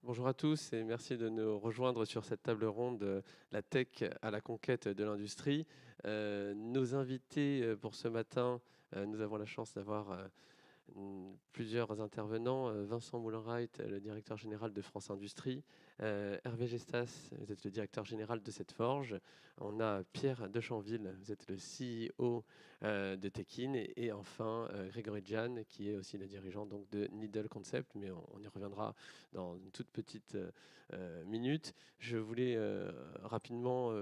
Bonjour à tous et merci de nous rejoindre sur cette table ronde La tech à la conquête de l'industrie. Nos invités pour ce matin, nous avons la chance d'avoir plusieurs intervenants. Vincent Moulenreit, le directeur général de France Industrie. Hervé Gestas, vous êtes le directeur général de cette forge. On a Pierre Dechanville, vous êtes le CEO de Tekin. Et enfin, Grégory Jan, qui est aussi le dirigeant donc, de Needle Concept, mais on y reviendra dans une toute petite minute. Je voulais rapidement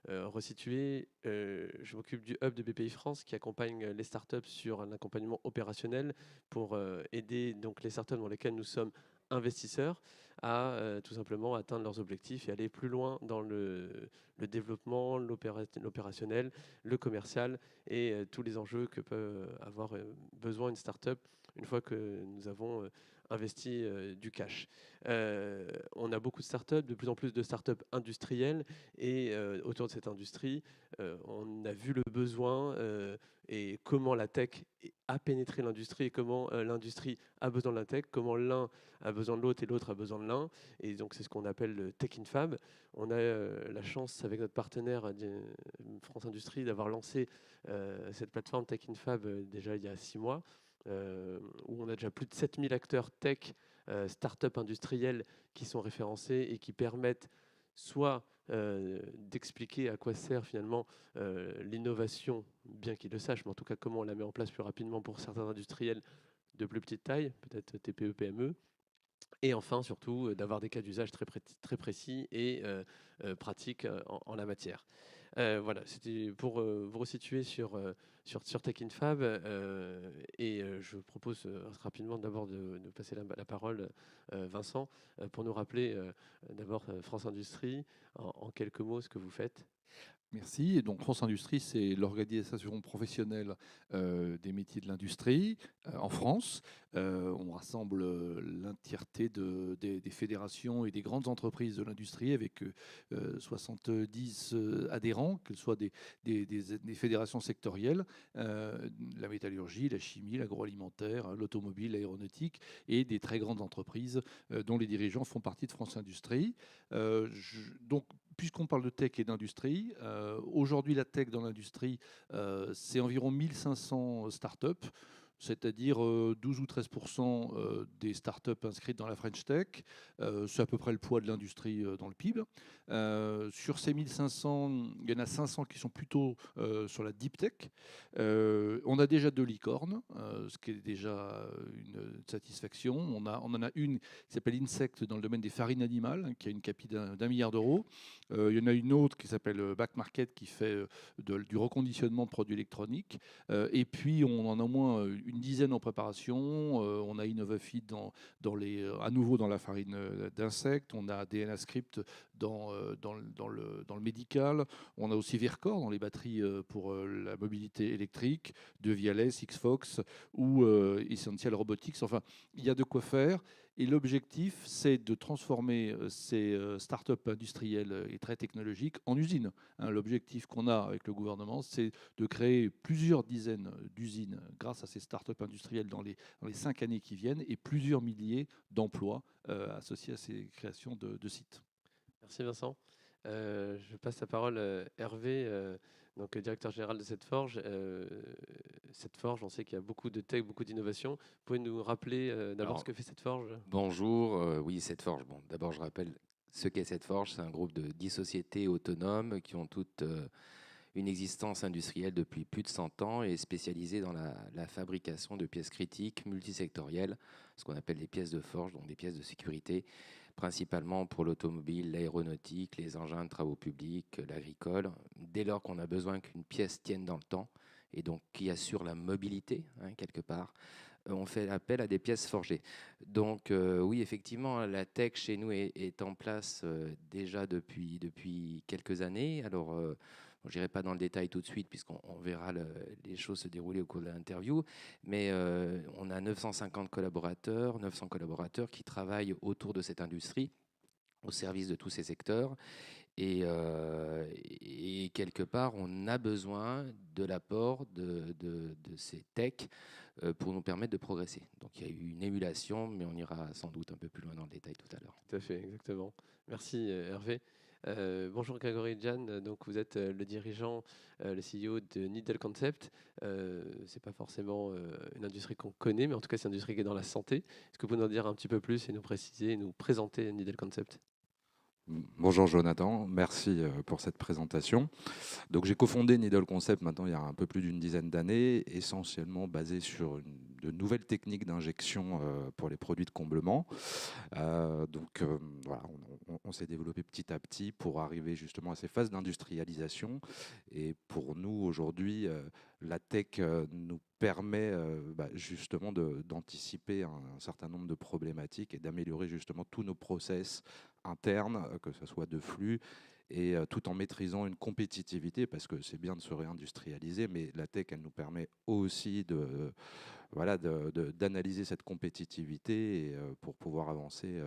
resituer. Je m'occupe du hub de BPI France qui accompagne les startups sur un accompagnement opérationnel pour aider donc les startups dans lesquelles nous sommes investisseurs à tout simplement atteindre leurs objectifs et aller plus loin dans le développement, l'opérationnel, le commercial et tous les enjeux que peut avoir besoin une startup une fois que nous avons investi du cash. On a beaucoup de startups, de plus en plus de startups industrielles et autour de cette industrie, on a vu le besoin et comment la tech a pénétré l'industrie et comment l'industrie a besoin de la tech, comment l'un a besoin de l'autre et l'autre a besoin de l'un. Et donc, c'est ce qu'on appelle le Tech in Fab. On a la chance, avec notre partenaire France Industrie, d'avoir lancé cette plateforme Tech in Fab déjà il y a 6 mois, où on a déjà plus de 7000 acteurs tech, start-up industriels qui sont référencés et qui permettent soit d'expliquer à quoi sert finalement l'innovation, bien qu'ils le sachent, mais en tout cas comment on la met en place plus rapidement pour certains industriels de plus petite taille, peut-être TPE, PME, et enfin, surtout, d'avoir des cas d'usage très précis et pratiques en la matière. Voilà, c'était pour vous resituer sur Tech in Fab. Et je propose rapidement d'abord de passer la parole, Vincent, pour nous rappeler d'abord France Industrie, en quelques mots, ce que vous faites. Merci. Et donc France Industrie, c'est l'organisation professionnelle des métiers de l'industrie en France. On rassemble l'entièreté des fédérations et des grandes entreprises de l'industrie avec 70 adhérents, que ce soit des fédérations sectorielles, la métallurgie, la chimie, l'agroalimentaire, l'automobile, l'aéronautique et des très grandes entreprises dont les dirigeants font partie de France Industrie. Donc, puisqu'on parle de tech et d'industrie, aujourd'hui la tech dans l'industrie, c'est environ 1500 startups, c'est-à-dire 12 ou 13% des startups inscrites dans la French Tech. C'est à peu près le poids de l'industrie dans le PIB. Sur ces 1500, il y en a 500 qui sont plutôt sur la deep tech. On a déjà 2 licornes, ce qui est déjà une satisfaction. On en a une qui s'appelle Insect dans le domaine des farines animales, qui a une capi d'1 milliard d'euros. Il y en a une autre qui s'appelle Back Market qui fait du reconditionnement de produits électroniques. Et puis on en a au moins une dizaine en préparation. On a InnovaFeed à nouveau dans la farine d'insectes. On a DNA Script dans le médical. On a aussi Vercor dans les batteries pour la mobilité électrique, de Viales, Xfox ou Essential Robotics. Enfin, il y a de quoi faire. Et l'objectif, c'est de transformer ces startups industrielles et très technologiques en usines. L'objectif qu'on a avec le gouvernement, c'est de créer plusieurs dizaines d'usines grâce à ces startups industrielles dans les 5 années qui viennent et plusieurs milliers d'emplois associés à ces créations de sites. Merci Vincent. Je passe la parole à Hervé, donc directeur général de cette forge. Cette forge, on sait qu'il y a beaucoup de tech, beaucoup d'innovation. Vous pouvez nous rappeler d'abord ce Alors, que fait cette forge? bonjour, oui, cette forge. Bon, d'abord, je rappelle ce qu'est cette forge. C'est un groupe de 10 sociétés autonomes qui ont toutes une existence industrielle depuis plus de 100 ans et spécialisées dans la fabrication de pièces critiques multisectorielles, ce qu'on appelle des pièces de forge, donc des pièces de sécurité, principalement pour l'automobile, l'aéronautique, les engins de travaux publics, l'agricole, dès lors qu'on a besoin qu'une pièce tienne dans le temps et donc qui assure la mobilité, quelque part. On fait appel à des pièces forgées. Donc oui, effectivement, la tech chez nous est en place déjà depuis quelques années. Alors, je n'irai pas dans le détail tout de suite puisqu'on verra les choses se dérouler au cours de l'interview, mais on a 900 collaborateurs qui travaillent autour de cette industrie, au service de tous ces secteurs. Et quelque part, on a besoin de l'apport de ces techs pour nous permettre de progresser. Donc il y a eu une émulation, mais on ira sans doute un peu plus loin dans le détail tout à l'heure. Tout à fait, exactement. Merci Hervé. Bonjour Grégory Jan, donc vous êtes le dirigeant, le CEO de Needle Concept. C'est pas forcément une industrie qu'on connaît, mais en tout cas c'est une industrie qui est dans la santé. Est-ce que vous pouvez nous en dire un petit peu plus et nous préciser, nous présenter Needle Concept? Bonjour Jonathan, merci pour cette présentation. Donc j'ai cofondé Needle Concept maintenant il y a un peu plus d'une dizaine d'années, essentiellement basé sur de nouvelles techniques d'injection pour les produits de comblement. Voilà, on s'est développé petit à petit pour arriver justement à ces phases d'industrialisation. Et pour nous aujourd'hui, la tech nous permet justement d'anticiper un certain nombre de problématiques et d'améliorer justement tous nos process internes, que ce soit de flux, et tout en maîtrisant une compétitivité, parce que c'est bien de se réindustrialiser, mais la tech, elle nous permet aussi d'analyser cette compétitivité et, pour pouvoir avancer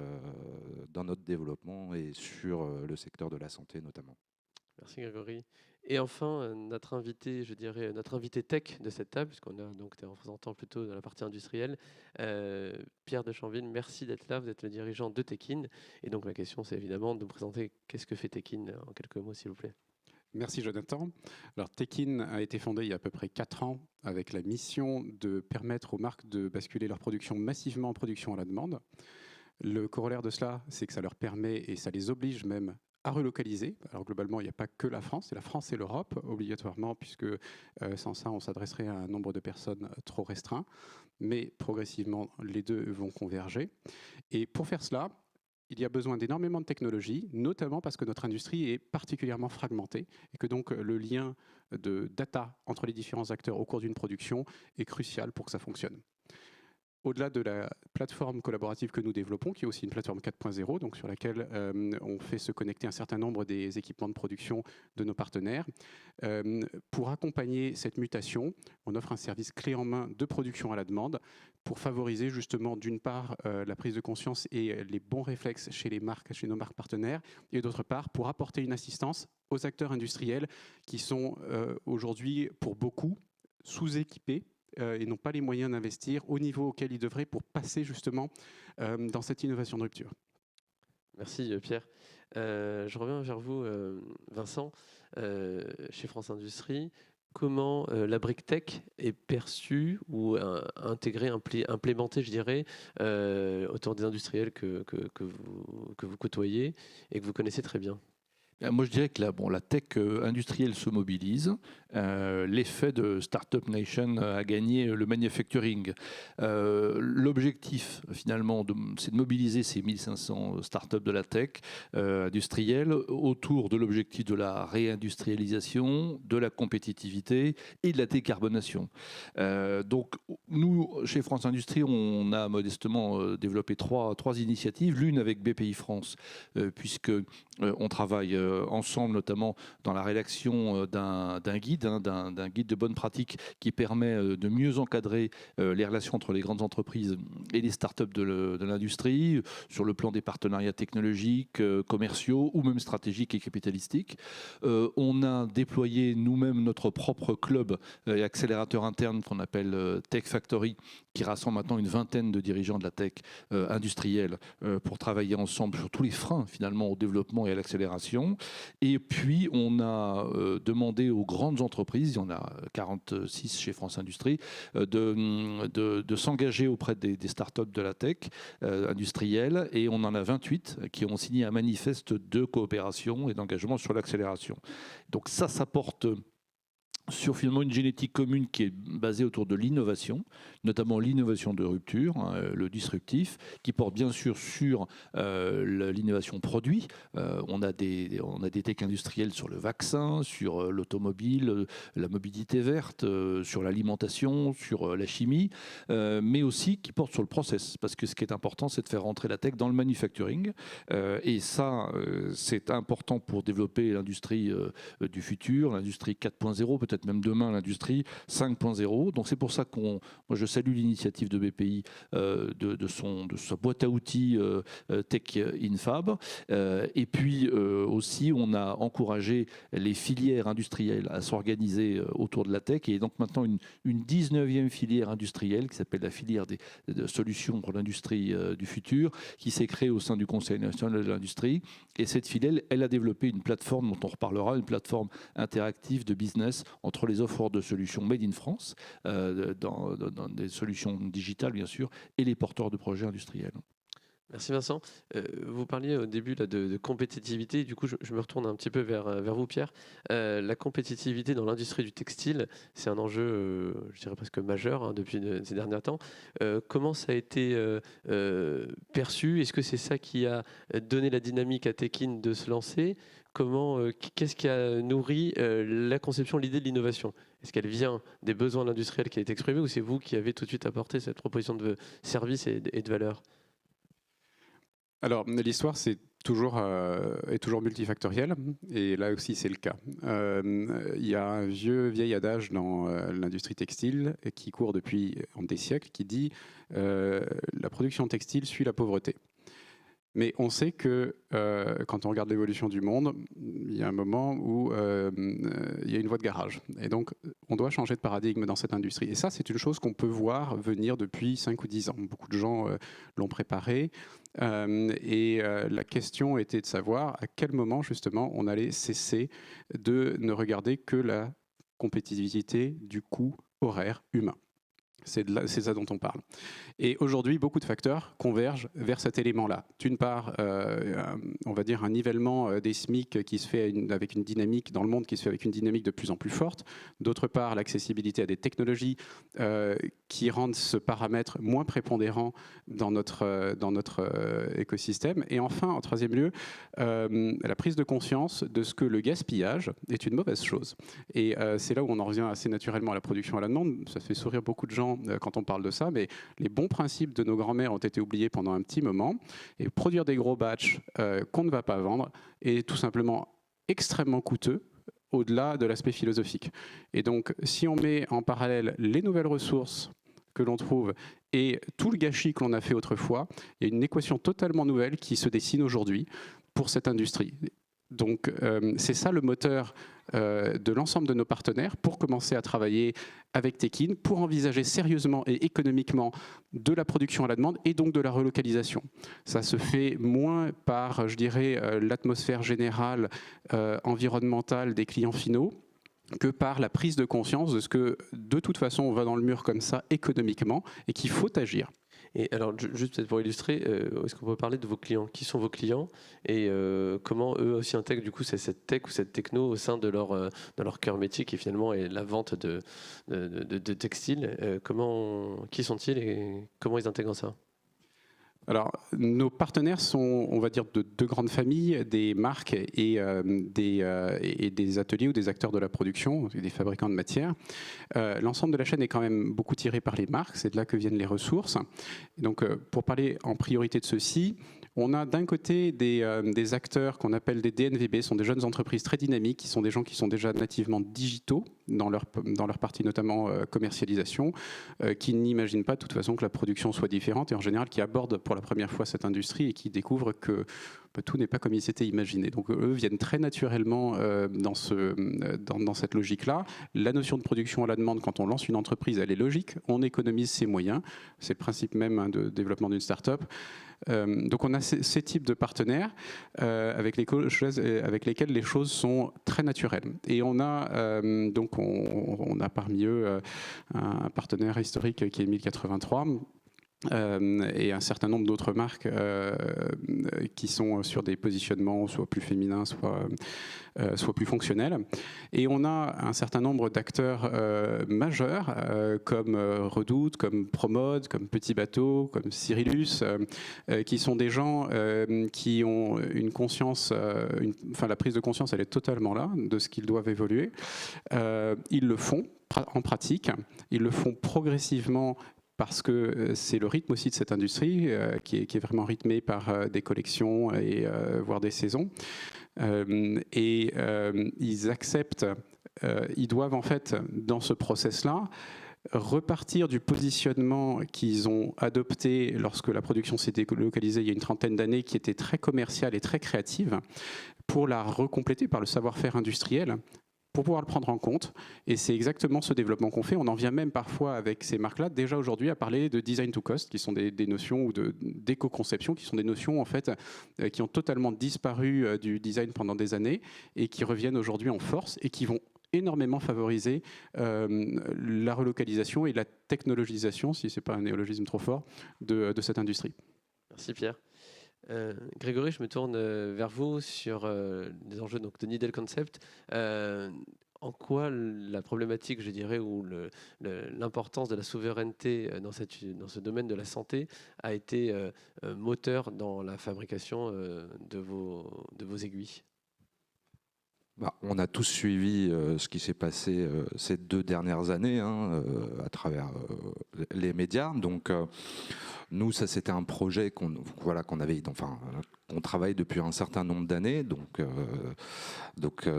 dans notre développement et sur le secteur de la santé notamment. Merci Grégory. Et enfin, notre invité, je dirais, notre invité tech de cette table, puisqu'on a donc des représentants plutôt dans la partie industrielle, Pierre de Chanville, merci d'être là. Vous êtes le dirigeant de Tekin. Et donc, ma question, c'est évidemment de vous présenter qu'est-ce que fait Tekin en quelques mots, s'il vous plaît. Merci Jonathan. Alors Tekin a été fondé il y a à peu près 4 ans avec la mission de permettre aux marques de basculer leur production massivement en production à la demande. Le corollaire de cela, c'est que ça leur permet et ça les oblige même à relocaliser. Alors globalement, il n'y a pas que la France, c'est la France et l'Europe obligatoirement, puisque sans ça, on s'adresserait à un nombre de personnes trop restreint. Mais progressivement, les deux vont converger. Et pour faire cela, il y a besoin d'énormément de technologies, notamment parce que notre industrie est particulièrement fragmentée et que donc le lien de data entre les différents acteurs au cours d'une production est crucial pour que ça fonctionne. Au-delà de la plateforme collaborative que nous développons, qui est aussi une plateforme 4.0, donc sur laquelle on fait se connecter un certain nombre des équipements de production de nos partenaires, pour accompagner cette mutation, on offre un service clé en main de production à la demande pour favoriser justement d'une part la prise de conscience et les bons réflexes chez les marques, chez nos marques partenaires, et d'autre part pour apporter une assistance aux acteurs industriels qui sont aujourd'hui pour beaucoup sous-équipés et n'ont pas les moyens d'investir au niveau auquel ils devraient pour passer justement dans cette innovation de rupture. Merci Pierre. Je reviens vers vous, Vincent, chez France Industrie. Comment la brique tech est perçue ou intégrée, implémentée, je dirais, autour des industriels que vous côtoyez et que vous connaissez très bien? Moi, je dirais que la tech industrielle se mobilise. L'effet de Startup Nation a gagné le manufacturing. L'objectif, finalement, c'est de mobiliser ces 1500 startups de la tech industrielle autour de l'objectif de la réindustrialisation, de la compétitivité et de la décarbonation. Donc, nous, chez France Industrie, on a modestement développé trois initiatives. L'une avec BPI France, puisque on travaille ensemble, notamment dans la rédaction d'un guide, d'un guide de bonne pratique qui permet de mieux encadrer les relations entre les grandes entreprises et les startups de l'industrie, sur le plan des partenariats technologiques, commerciaux ou même stratégiques et capitalistiques. On a déployé nous-mêmes notre propre club et accélérateur interne qu'on appelle Tech Factory, qui rassemble maintenant une vingtaine de dirigeants de la tech industrielle pour travailler ensemble sur tous les freins finalement au développement et à l'accélération. Et puis on a demandé aux grandes entreprises, il y en a 46 chez France Industrie, de s'engager auprès des startups de la tech industrielle, et on en a 28 qui ont signé un manifeste de coopération et d'engagement sur l'accélération. Donc ça porte sur finalement une génétique commune qui est basée autour de l'innovation, notamment l'innovation de rupture, le disruptif, qui porte bien sûr sur l'innovation produit. On a des techs industriels sur le vaccin, sur l'automobile, la mobilité verte, sur l'alimentation, sur la chimie, mais aussi qui porte sur le process, parce que ce qui est important, c'est de faire rentrer la tech dans le manufacturing, et ça, c'est important pour développer l'industrie du futur, l'industrie 4.0, peut-être peut-être même demain l'industrie 5.0. Donc c'est pour ça moi je salue l'initiative de BPI de sa boîte à outils Tech Infab. Et puis aussi on a encouragé les filières industrielles à s'organiser autour de la tech. Et donc maintenant une 19e filière industrielle qui s'appelle la filière des solutions pour l'industrie du futur, qui s'est créée au sein du Conseil national de l'industrie. Et cette filière, elle a développé une plateforme dont on reparlera, une plateforme interactive de business entre les offreurs de solutions made in France, dans des solutions digitales bien sûr, et les porteurs de projets industriels. Merci Vincent. Vous parliez au début là, de compétitivité. Du coup, je me retourne un petit peu vers vous, Pierre. La compétitivité dans l'industrie du textile, c'est un enjeu, je dirais presque majeur depuis ces derniers temps. Comment ça a été perçu? Est-ce que c'est ça qui a donné la dynamique à Tekin de se lancer? Qu'est-ce qui a nourri la conception, l'idée de l'innovation? Est-ce qu'elle vient des besoins de l'industriel qui a été exprimé, ou c'est vous qui avez tout de suite apporté cette proposition de service et de valeur? Alors, l'histoire, est toujours multifactorielle, et là aussi, c'est le cas. Il y a un vieil adage dans l'industrie textile qui court depuis des siècles, qui dit la production textile suit la pauvreté. Mais on sait que quand on regarde l'évolution du monde, il y a un moment où il y a une voie de garage. Et donc, on doit changer de paradigme dans cette industrie. Et ça, c'est une chose qu'on peut voir venir depuis 5 ou 10 ans. Beaucoup de gens l'ont préparé. La question était de savoir à quel moment, justement, on allait cesser de ne regarder que la compétitivité du coût horaire humain. C'est ça dont on parle. Et aujourd'hui, beaucoup de facteurs convergent vers cet élément-là. D'une part, on va dire un nivellement des SMIC qui se fait avec une dynamique dans le monde, qui se fait avec une dynamique de plus en plus forte. D'autre part, l'accessibilité à des technologies qui rendent ce paramètre moins prépondérant dans notre écosystème. Et enfin, en troisième lieu, la prise de conscience de ce que le gaspillage est une mauvaise chose. Et c'est là où on en revient assez naturellement à la production à la demande. Ça fait sourire beaucoup de gens quand on parle de ça, mais les bons principes de nos grands-mères ont été oubliés pendant un petit moment. Et produire des gros batchs qu'on ne va pas vendre est tout simplement extrêmement coûteux, au-delà de l'aspect philosophique. Et donc, si on met en parallèle les nouvelles ressources que l'on trouve et tout le gâchis que l'on a fait autrefois, il y a une équation totalement nouvelle qui se dessine aujourd'hui pour cette industrie. Donc, c'est ça le moteur de l'ensemble de nos partenaires pour commencer à travailler avec Tekin, pour envisager sérieusement et économiquement de la production à la demande et donc de la relocalisation. Ça se fait moins par, je dirais, l'atmosphère générale environnementale des clients finaux que par la prise de conscience de ce que, de toute façon, on va dans le mur comme ça économiquement et qu'il faut agir. Et alors, juste peut-être pour illustrer, est-ce qu'on peut parler de vos clients? Qui sont vos clients et comment eux aussi intègrent du coup cette tech ou cette techno au sein de leur cœur métier qui finalement est la vente de textiles? Qui sont-ils et comment ils intègrent ça? Alors, nos partenaires sont, on va dire, de deux grandes familles, des marques et des ateliers ou des acteurs de la production, des fabricants de matières. L'ensemble de la chaîne est quand même beaucoup tiré par les marques, c'est de là que viennent les ressources. Et donc, pour parler en priorité de ceux-ci, on a d'un côté des acteurs qu'on appelle des DNVB, ce sont des jeunes entreprises très dynamiques, qui sont des gens qui sont déjà nativement digitaux dans leur partie notamment commercialisation, qui n'imaginent pas de toute façon que la production soit différente et en général qui abordent pour la première fois cette industrie et qui découvrent que tout n'est pas comme ils s'étaient imaginé. Donc eux viennent très naturellement dans cette logique-là. La notion de production à la demande, quand on lance une entreprise, elle est logique, on économise ses moyens, c'est le principe même de développement d'une start-up. Donc on a ces types de partenaires avec lesquels les choses sont très naturelles. Et on a donc on a parmi eux un partenaire historique qui est 1083. Et un certain nombre d'autres marques qui sont sur des positionnements soit plus féminins, soit plus fonctionnels. Et on a un certain nombre d'acteurs majeurs comme Redoute, comme Promode, comme Petit Bateau, comme Cyrillus, qui sont des gens qui ont une conscience, la prise de conscience, elle est totalement là de ce qu'ils doivent évoluer. Ils le font en pratique, ils le font progressivement parce que c'est le rythme aussi de cette industrie qui est vraiment rythmé par des collections et voire des saisons. Ils acceptent ils doivent en fait, dans ce process-là, repartir du positionnement qu'ils ont adopté lorsque la production s'est délocalisée il y a une trentaine d'années, qui était très commerciale et très créative, pour la recompléter par le savoir-faire industriel, pour pouvoir le prendre en compte. Et c'est exactement ce développement qu'on fait. On en vient même parfois avec ces marques-là, déjà aujourd'hui, à parler de design to cost, qui sont des notions, ou d'éco-conception, qui sont des notions en fait qui ont totalement disparu du design pendant des années et qui reviennent aujourd'hui en force et qui vont énormément favoriser la relocalisation et la technologisation, si ce n'est pas un néologisme trop fort, de cette industrie. Merci Pierre. Grégory, je me tourne vers vous sur les enjeux donc, de Needle Concept. En quoi la problématique, je dirais, ou l'importance de la souveraineté dans ce domaine de la santé a été moteur dans la fabrication de vos aiguilles? On a tous suivi ce qui s'est passé ces 2 dernières années à travers les médias. Donc, nous, ça c'était un projet qu'on travaille depuis un certain nombre d'années. Donc,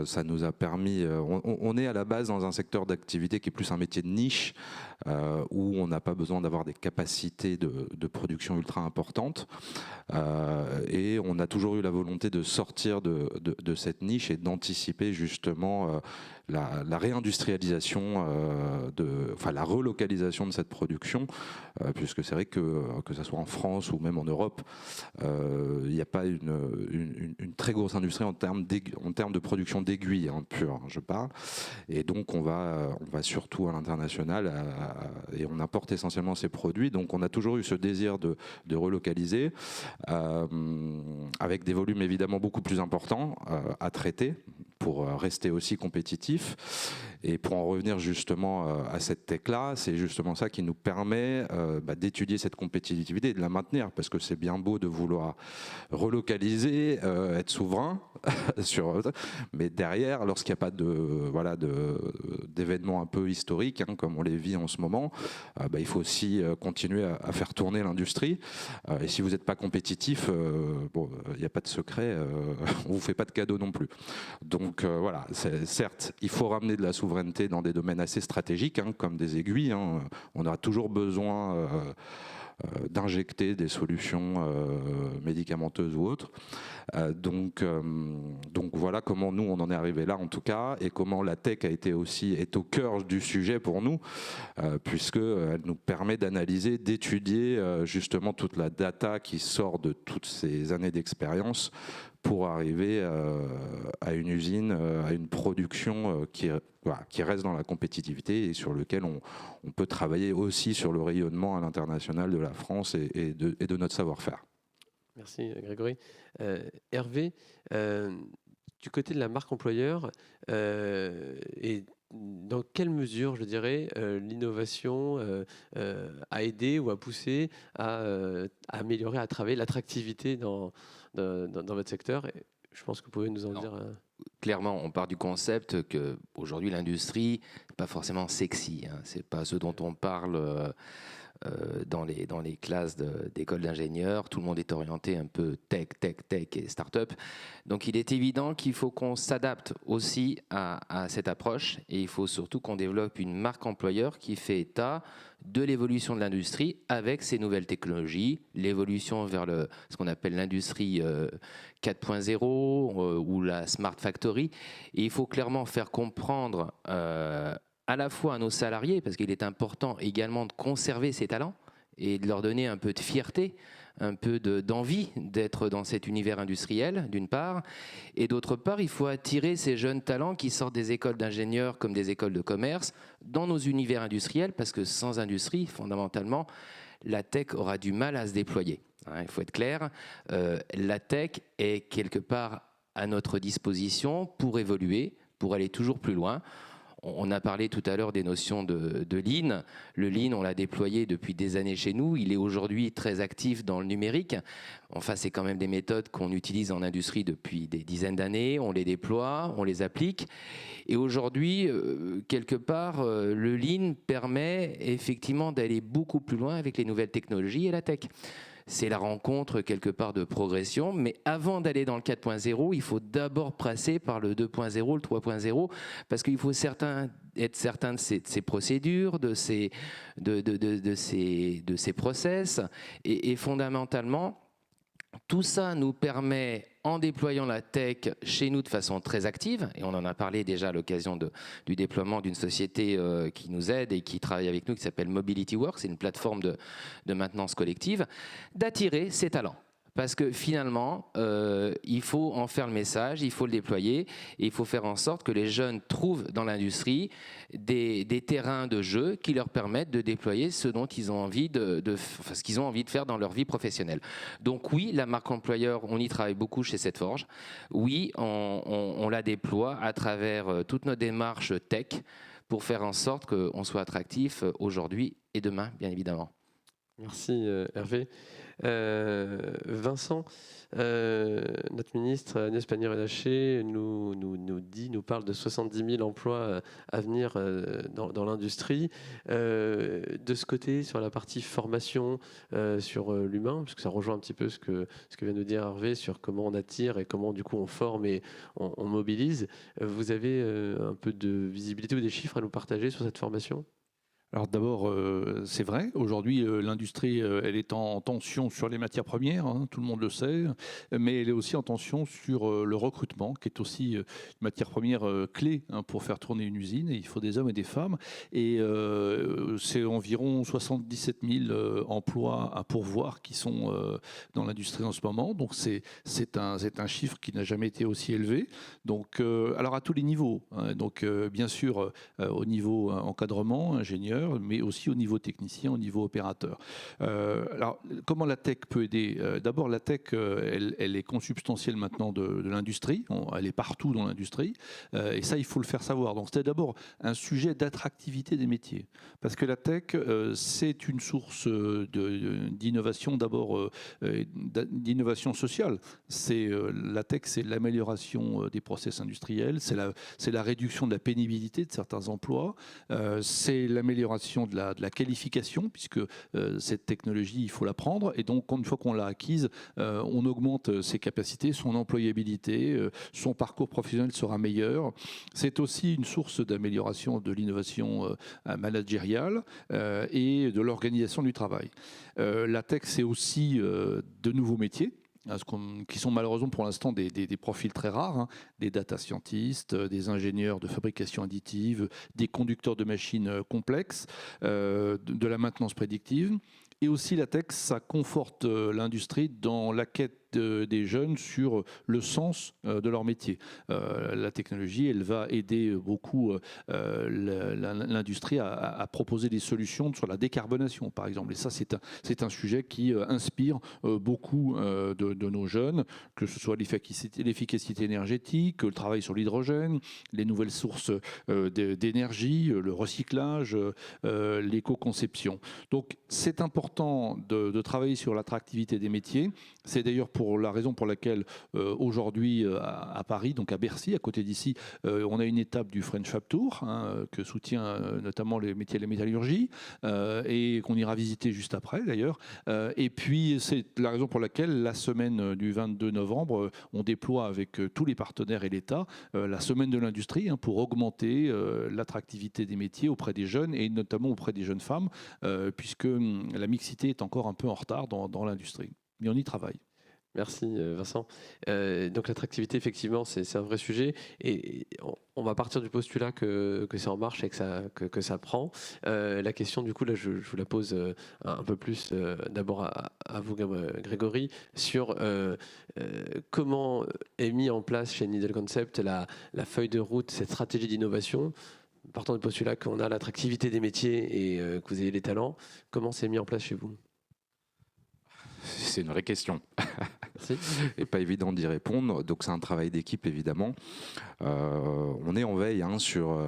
ça nous a permis. On est à la base dans un secteur d'activité qui est plus un métier de niche, où on n'a pas besoin d'avoir des capacités de production ultra importantes. Et on a toujours eu la volonté de sortir de cette niche et d'anticiper justement la réindustrialisation, la relocalisation de cette production, puisque c'est vrai que ce soit en France ou même en Europe, il n'y a pas une très grosse industrie en termes de production d'aiguilles pures, je parle. Et donc on va surtout à l'international et on importe essentiellement ces produits. Donc on a toujours eu ce désir de relocaliser, avec des volumes évidemment beaucoup plus importants à traiter, pour rester aussi compétitif. Et pour en revenir justement à cette tech-là, c'est justement ça qui nous permet d'étudier cette compétitivité et de la maintenir, parce que c'est bien beau de vouloir relocaliser, être souverain, mais derrière, lorsqu'il n'y a pas d'événements un peu historiques, comme on les vit en ce moment, il faut aussi continuer à faire tourner l'industrie. Et si vous n'êtes pas compétitif, il n'y a pas de secret, on ne vous fait pas de cadeau non plus. Donc voilà, certes, il faut ramener de la souveraineté dans des domaines assez stratégiques, comme des aiguilles. On aura toujours besoin d'injecter des solutions médicamenteuses ou autres. Donc voilà comment nous on en est arrivé là en tout cas, et comment la tech est au cœur du sujet pour nous, puisqu'elle nous permet d'analyser, d'étudier justement toute la data qui sort de toutes ces années d'expérience pour arriver à une usine, à une production qui reste dans la compétitivité et sur lequel on peut travailler aussi sur le rayonnement à l'international de la France et de notre savoir-faire. Merci Grégory. Hervé, du côté de la marque employeur, et dans quelle mesure, je dirais, l'innovation a aidé ou a poussé à améliorer, à travailler l'attractivité dans votre secteur? Et je pense que vous pouvez nous en dire. Clairement, on part du concept qu'aujourd'hui, l'industrie n'est pas forcément sexy. Ce n'est pas ce dont on parle dans les classes d'école d'ingénieurs. Tout le monde est orienté un peu tech et start-up. Donc il est évident qu'il faut qu'on s'adapte aussi à cette approche, et il faut surtout qu'on développe une marque employeur qui fait état de l'évolution de l'industrie avec ces nouvelles technologies, l'évolution vers ce qu'on appelle l'industrie 4.0 ou la Smart Factory. Et il faut clairement faire comprendre à la fois à nos salariés, parce qu'il est important également de conserver ces talents et de leur donner un peu de fierté, un peu d'envie d'être dans cet univers industriel, d'une part. Et d'autre part, il faut attirer ces jeunes talents qui sortent des écoles d'ingénieurs comme des écoles de commerce dans nos univers industriels, parce que sans industrie, fondamentalement, la tech aura du mal à se déployer. Il faut être clair, la tech est quelque part à notre disposition pour évoluer, pour aller toujours plus loin. On a parlé tout à l'heure des notions de Lean. Le Lean, on l'a déployé depuis des années chez nous. Il est aujourd'hui très actif dans le numérique. Enfin, c'est quand même des méthodes qu'on utilise en industrie depuis des dizaines d'années. On les déploie, on les applique. Et aujourd'hui, quelque part, le Lean permet effectivement d'aller beaucoup plus loin avec les nouvelles technologies et la tech. c'est la rencontre quelque part de progression. Mais avant d'aller dans le 4.0, il faut d'abord passer par le 2.0, le 3.0, parce qu'il faut être certain de ces procédures, de ces process, et fondamentalement, tout ça nous permet, en déployant la tech chez nous de façon très active, et on en a parlé déjà à l'occasion du déploiement d'une société qui nous aide et qui travaille avec nous, qui s'appelle Mobility Works, c'est une plateforme de maintenance collective, d'attirer ces talents. Parce que finalement, il faut en faire le message, il faut le déployer, et il faut faire en sorte que les jeunes trouvent dans l'industrie des terrains de jeu qui leur permettent de déployer ce dont ils ont envie ce qu'ils ont envie de faire dans leur vie professionnelle. Donc oui, la marque employeur, on y travaille beaucoup chez Setforge. Oui, on la déploie à travers toute notre démarche tech pour faire en sorte qu'on soit attractif aujourd'hui et demain, bien évidemment. Merci Hervé. Vincent, notre ministre Agnès Pannier-Runacher nous parle de 70 000 emplois à venir dans l'industrie. De ce côté, sur la partie formation, sur l'humain, parce que ça rejoint un petit peu ce que vient de dire Hervé sur comment on attire et comment du coup on forme et on mobilise. Vous avez un peu de visibilité ou des chiffres à nous partager sur cette formation ? Alors d'abord, c'est vrai, aujourd'hui l'industrie elle est en tension sur les matières premières, hein, tout le monde le sait, mais elle est aussi en tension sur le recrutement, qui est aussi une matière première clé hein, pour faire tourner une usine, et il faut des hommes et des femmes, et c'est environ 77 000 emplois à pourvoir qui sont dans l'industrie en ce moment, donc c'est un chiffre qui n'a jamais été aussi élevé, donc alors à tous les niveaux, hein, donc bien sûr au niveau encadrement, ingénieur, mais aussi au niveau technicien, au niveau opérateur. Alors, comment la tech peut aider ? D'abord, la tech, elle est consubstantielle maintenant de l'industrie. Elle est partout dans l'industrie. Et ça, il faut le faire savoir. Donc, c'est d'abord un sujet d'attractivité des métiers. Parce que la tech, c'est une source d'innovation, d'abord d'innovation sociale. La tech, c'est l'amélioration des process industriels, c'est la réduction de la pénibilité de certains emplois, c'est l'amélioration de la qualification, puisque cette technologie, il faut l'apprendre, et donc une fois qu'on l'a acquise, on augmente ses capacités, son employabilité, son parcours professionnel sera meilleur. C'est aussi une source d'amélioration de l'innovation managériale et de l'organisation du travail. La tech, c'est aussi de nouveaux métiers, qui sont malheureusement pour l'instant des profils très rares, hein, des data scientists, des ingénieurs de fabrication additive, des conducteurs de machines complexes, de la maintenance prédictive. Et aussi la tech, ça conforte l'industrie dans la quête des jeunes sur le sens de leur métier. La technologie, elle va aider beaucoup l'industrie à proposer des solutions sur la décarbonation, par exemple. Et ça, c'est un sujet qui inspire beaucoup de nos jeunes, que ce soit l'efficacité énergétique, le travail sur l'hydrogène, les nouvelles sources d'énergie, le recyclage, l'éco-conception. Donc, c'est important de travailler sur l'attractivité des métiers. C'est d'ailleurs pour la raison pour laquelle aujourd'hui à Paris, donc à Bercy, à côté d'ici, on a une étape du French Fab Tour hein, que soutient notamment les métiers de la métallurgie et qu'on ira visiter juste après d'ailleurs. Et puis c'est la raison pour laquelle la semaine du 22 novembre, on déploie avec tous les partenaires et l'État la semaine de l'industrie hein, pour augmenter l'attractivité des métiers auprès des jeunes et notamment auprès des jeunes femmes puisque la mixité est encore un peu en retard dans l'industrie. Mais on y travaille. Merci Vincent. Donc l'attractivité, effectivement, c'est un vrai sujet. Et on va partir du postulat que c'est en marche et que ça prend. La question, du coup, là, je vous la pose un peu plus d'abord à vous, Grégory, sur comment est mis en place chez Needle Concept la feuille de route, cette stratégie d'innovation. Partant du postulat qu'on a l'attractivité des métiers et que vous ayez les talents, comment c'est mis en place chez vous ? C'est une vraie question. Merci. Et pas évident d'y répondre. Donc c'est un travail d'équipe évidemment. On est en veille hein, sur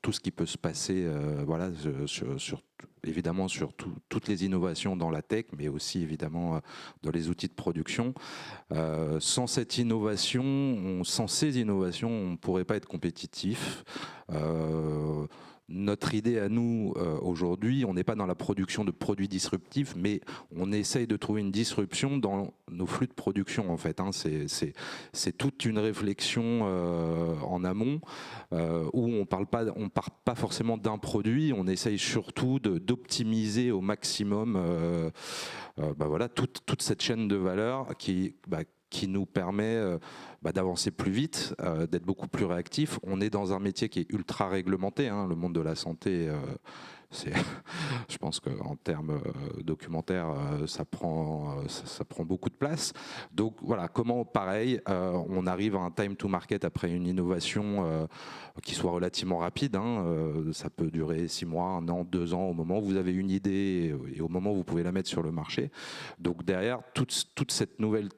tout ce qui peut se passer, voilà, évidemment sur toutes les innovations dans la tech, mais aussi évidemment dans les outils de production. Sans ces innovations, on ne pourrait pas être compétitif. notre idée à nous, aujourd'hui, on n'est pas dans la production de produits disruptifs, mais on essaye de trouver une disruption dans nos flux de production, en fait. Hein. C'est toute une réflexion en amont où on part pas forcément d'un produit, on essaye surtout d'optimiser au maximum voilà, toute cette chaîne de valeur qui nous permet d'avancer plus vite, d'être beaucoup plus réactif. On est dans un métier qui est ultra réglementé, hein, le monde de la santé. Je pense qu'en termes documentaires, ça prend beaucoup de place. Donc voilà, comment pareil, on arrive à un time to market après une innovation qui soit relativement rapide. Hein, ça peut durer 6 mois, 1 an, 2 ans, au moment où vous avez une idée et au moment où vous pouvez la mettre sur le marché. Donc derrière, toute cette nouvelle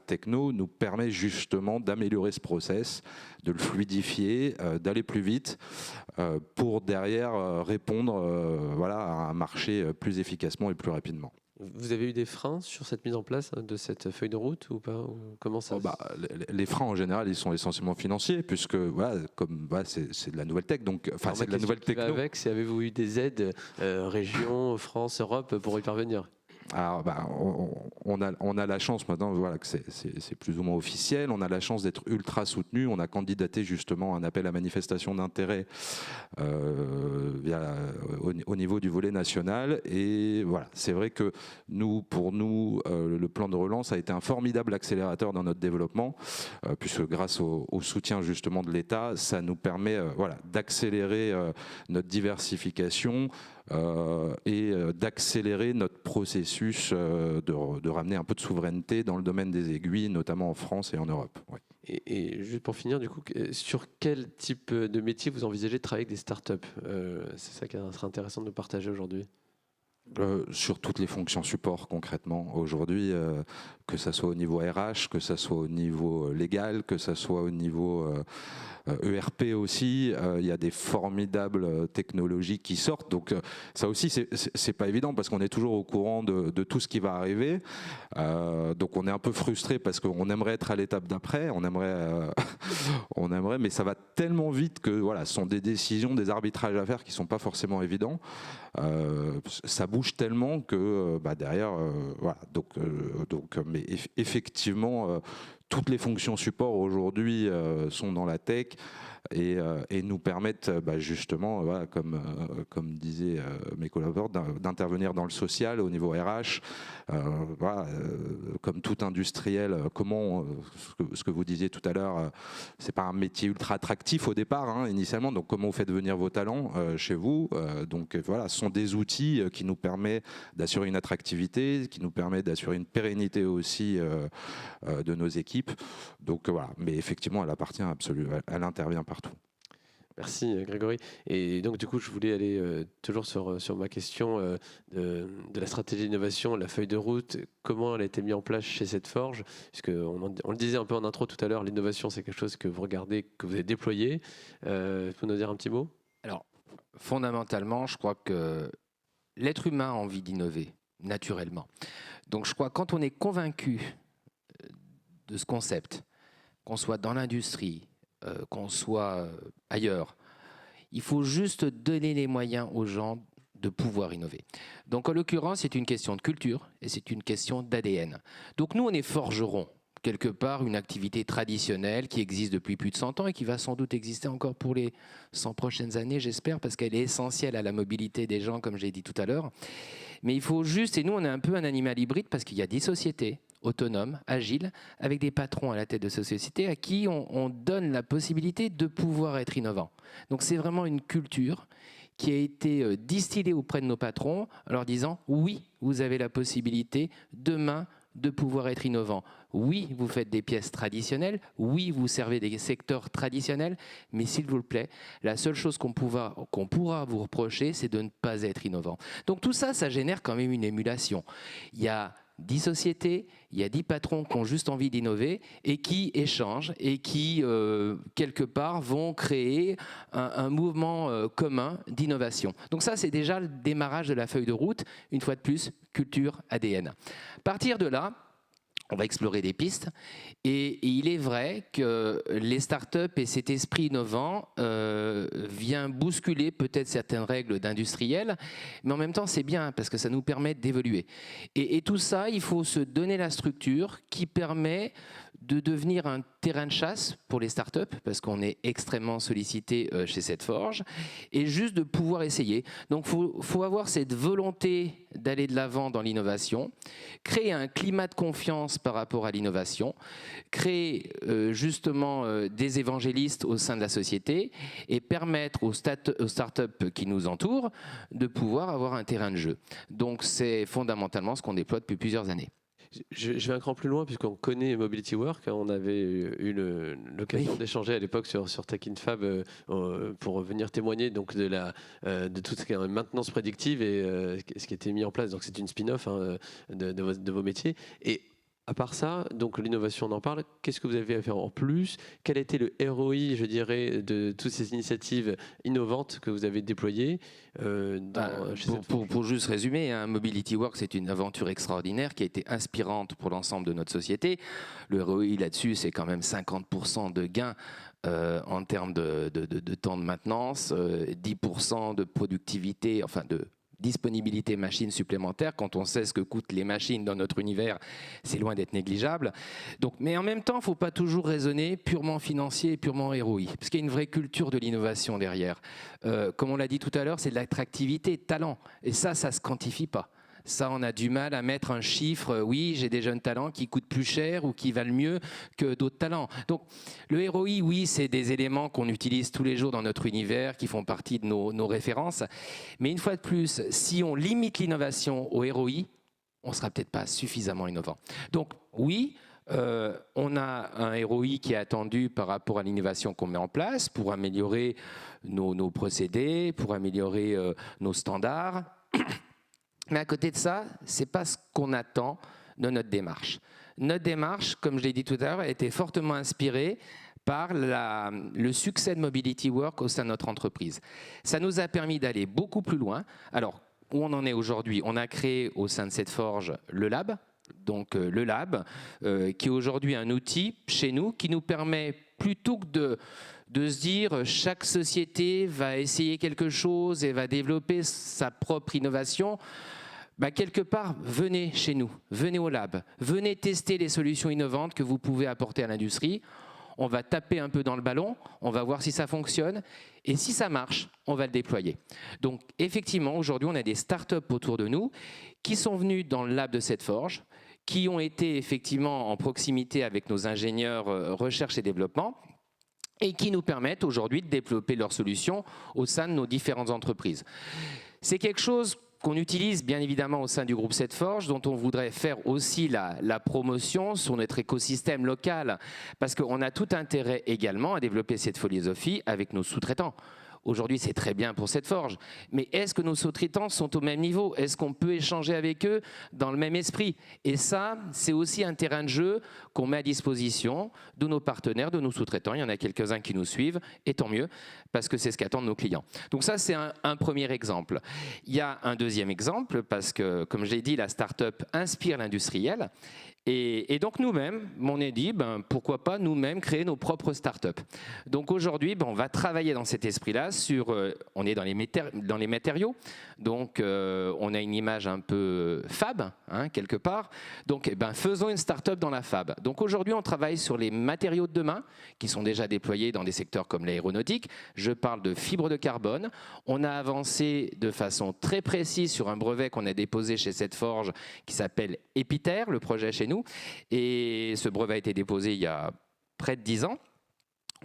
techno nous permet justement d'améliorer ce process, de le fluidifier, d'aller plus vite pour derrière répondre voilà, à un marché plus efficacement et plus rapidement. Vous avez eu des freins sur cette mise en place de cette feuille de route ou pas? Comment ça les freins en général, ils sont essentiellement financiers, puisque voilà, c'est de la nouvelle tech, donc c'est de la nouvelle techno. Avec, si avez-vous eu des aides région, France, Europe pour y parvenir? Alors, on a la chance maintenant, voilà, que c'est plus ou moins officiel. On a la chance d'être ultra soutenu. On a candidaté justement un appel à manifestation d'intérêt au niveau du volet national. Et voilà, c'est vrai que pour nous, le plan de relance a été un formidable accélérateur dans notre développement, puisque grâce au soutien justement de l'État, ça nous permet voilà, d'accélérer notre diversification. Et d'accélérer notre processus de ramener un peu de souveraineté dans le domaine des aiguilles, notamment en France et en Europe. Ouais. Et juste pour finir, du coup, sur quel type de métier vous envisagez de travailler avec des startups? C'est ça qui serait intéressant de partager aujourd'hui. Sur toutes les fonctions support concrètement aujourd'hui, que ça soit au niveau RH, que ça soit au niveau légal, que ça soit au niveau ERP aussi, il y a des formidables technologies qui sortent, donc ça aussi c'est pas évident parce qu'on est toujours au courant de tout ce qui va arriver, donc on est un peu frustré parce qu'on aimerait être à l'étape d'après, on aimerait, mais ça va tellement vite que voilà, ce sont des décisions, des arbitrages à faire qui sont pas forcément évidents. Ça bouge tellement que derrière, voilà. Donc, mais effectivement, toutes les fonctions support aujourd'hui sont dans la tech et nous permettent justement, voilà, comme disaient mes collaborateurs, d'intervenir dans le social au niveau RH. Voilà, comme tout industriel, ce que vous disiez tout à l'heure, c'est pas un métier ultra attractif au départ, hein, initialement. Donc comment vous faites venir vos talents chez vous? Donc voilà, ce sont des outils qui nous permettent d'assurer une attractivité, qui nous permettent d'assurer une pérennité aussi de nos équipes. Donc voilà, mais effectivement, elle appartient absolument, elle intervient partout. Merci Grégory. Et donc du coup, je voulais aller toujours sur ma question de la stratégie d'innovation, la feuille de route, comment elle a été mise en place chez cette forge, puisqu'on le disait un peu en intro tout à l'heure, l'innovation c'est quelque chose que vous regardez, que vous avez déployé. Vous pouvez nous dire un petit mot? Alors, fondamentalement, je crois que l'être humain a envie d'innover, naturellement. Donc je crois que quand on est convaincu de ce concept, qu'on soit dans l'industrie, qu'on soit ailleurs, il faut juste donner les moyens aux gens de pouvoir innover. Donc en l'occurrence, c'est une question de culture et c'est une question d'ADN. Donc nous, on est forgerons, quelque part une activité traditionnelle qui existe depuis plus de 100 ans et qui va sans doute exister encore pour les 100 prochaines années, j'espère, parce qu'elle est essentielle à la mobilité des gens, comme j'ai dit tout à l'heure. Mais il faut juste, et nous on est un peu un animal hybride parce qu'il y a des sociétés autonomes, agiles, avec des patrons à la tête de sociétés à qui on donne la possibilité de pouvoir être innovant. Donc c'est vraiment une culture qui a été distillée auprès de nos patrons en leur disant « oui, vous avez la possibilité demain de pouvoir être innovant. Oui, vous faites des pièces traditionnelles, oui, vous servez des secteurs traditionnels, mais s'il vous plaît, la seule chose qu'on pourra vous reprocher, c'est de ne pas être innovant. » Donc tout ça, ça génère quand même une émulation. Il y a 10 sociétés, il y a 10 patrons qui ont juste envie d'innover et qui échangent et qui, quelque part, vont créer un mouvement commun d'innovation. Donc ça, c'est déjà le démarrage de la feuille de route. Une fois de plus, culture, ADN. À partir de là, On va explorer des pistes et il est vrai que les startups et cet esprit innovant vient bousculer peut-être certaines règles d'industriels, mais en même temps c'est bien parce que ça nous permet d'évoluer. Et tout ça, il faut se donner la structure qui permet de devenir un terrain de chasse pour les startups, parce qu'on est extrêmement sollicité chez Setforge, et juste de pouvoir essayer. Donc il faut avoir cette volonté d'aller de l'avant dans l'innovation, créer un climat de confiance par rapport à l'innovation, créer justement des évangélistes au sein de la société et permettre aux startups qui nous entourent de pouvoir avoir un terrain de jeu. Donc c'est fondamentalement ce qu'on déploie depuis plusieurs années. Je vais un cran plus loin puisqu'on connaît Mobility Work. On avait eu l'occasion d'échanger à l'époque sur Tech in Fab pour venir témoigner donc de tout ce qui est maintenance prédictive et ce qui était mis en place. Donc c'est une spin-off de vos métiers. Et à part ça, donc l'innovation, on en parle. Qu'est-ce que vous avez à faire en plus? Quel a été le ROI, je dirais, de toutes ces initiatives innovantes que vous avez déployées pour juste résumer, hein, Mobility Work, c'est une aventure extraordinaire qui a été inspirante pour l'ensemble de notre société. Le ROI là-dessus, c'est quand même 50% de gains en termes de temps de maintenance, 10% de productivité, enfin de disponibilité machine supplémentaire. Quand on sait ce que coûtent les machines dans notre univers, c'est loin d'être négligeable. Donc, mais en même temps, il ne faut pas toujours raisonner purement financier et purement ROI, parce qu'il y a une vraie culture de l'innovation derrière. Comme on l'a dit tout à l'heure, c'est de l'attractivité, de talent. Et ça ne se quantifie pas. Ça, on a du mal à mettre un chiffre. Oui, j'ai des jeunes talents qui coûtent plus cher ou qui valent mieux que d'autres talents. Donc, le ROI, oui, c'est des éléments qu'on utilise tous les jours dans notre univers, qui font partie de nos références. Mais une fois de plus, si on limite l'innovation au ROI, on ne sera peut-être pas suffisamment innovant. Donc, oui, on a un ROI qui est attendu par rapport à l'innovation qu'on met en place pour améliorer nos procédés, pour améliorer nos standards. Mais à côté de ça, ce n'est pas ce qu'on attend de notre démarche. Notre démarche, comme je l'ai dit tout à l'heure, a été fortement inspirée par le succès de Mobility Work au sein de notre entreprise. Ça nous a permis d'aller beaucoup plus loin. Alors, où on en est aujourd'hui? On a créé au sein de Setforge le Lab, donc le Lab, qui est aujourd'hui un outil chez nous qui nous permet, plutôt que de se dire chaque société va essayer quelque chose et va développer sa propre innovation, quelque part, venez chez nous, venez au lab, venez tester les solutions innovantes que vous pouvez apporter à l'industrie. On va taper un peu dans le ballon, on va voir si ça fonctionne, et si ça marche, on va le déployer. Donc effectivement, aujourd'hui, on a des startups autour de nous qui sont venus dans le lab de Setforge, qui ont été effectivement en proximité avec nos ingénieurs recherche et développement, et qui nous permettent aujourd'hui de développer leurs solutions au sein de nos différentes entreprises. C'est quelque chose qu'on utilise bien évidemment au sein du groupe Setforge, dont on voudrait faire aussi la promotion sur notre écosystème local, parce qu'on a tout intérêt également à développer cette philosophie avec nos sous-traitants. Aujourd'hui, c'est très bien pour Setforge, mais est-ce que nos sous-traitants sont au même niveau? Est-ce qu'on peut échanger avec eux dans le même esprit? Et ça, c'est aussi un terrain de jeu qu'on met à disposition de nos partenaires, de nos sous-traitants. Il y en a quelques-uns qui nous suivent, et tant mieux, parce que c'est ce qu'attendent nos clients. Donc ça, c'est un premier exemple. Il y a un deuxième exemple, parce que, comme je l'ai dit, la start-up inspire l'industriel. Et donc nous-mêmes, on est dit, pourquoi pas nous-mêmes créer nos propres startups. Donc aujourd'hui, on va travailler dans cet esprit-là. On est dans les matériaux, donc on a une image un peu fab, quelque part. Donc faisons une startup dans la fab. Donc aujourd'hui, on travaille sur les matériaux de demain, qui sont déjà déployés dans des secteurs comme l'aéronautique. Je parle de fibres de carbone. On a avancé de façon très précise sur un brevet qu'on a déposé chez Setforge, qui s'appelle Epiter, le projet chez nous. Et ce brevet a été déposé il y a près de 10 ans.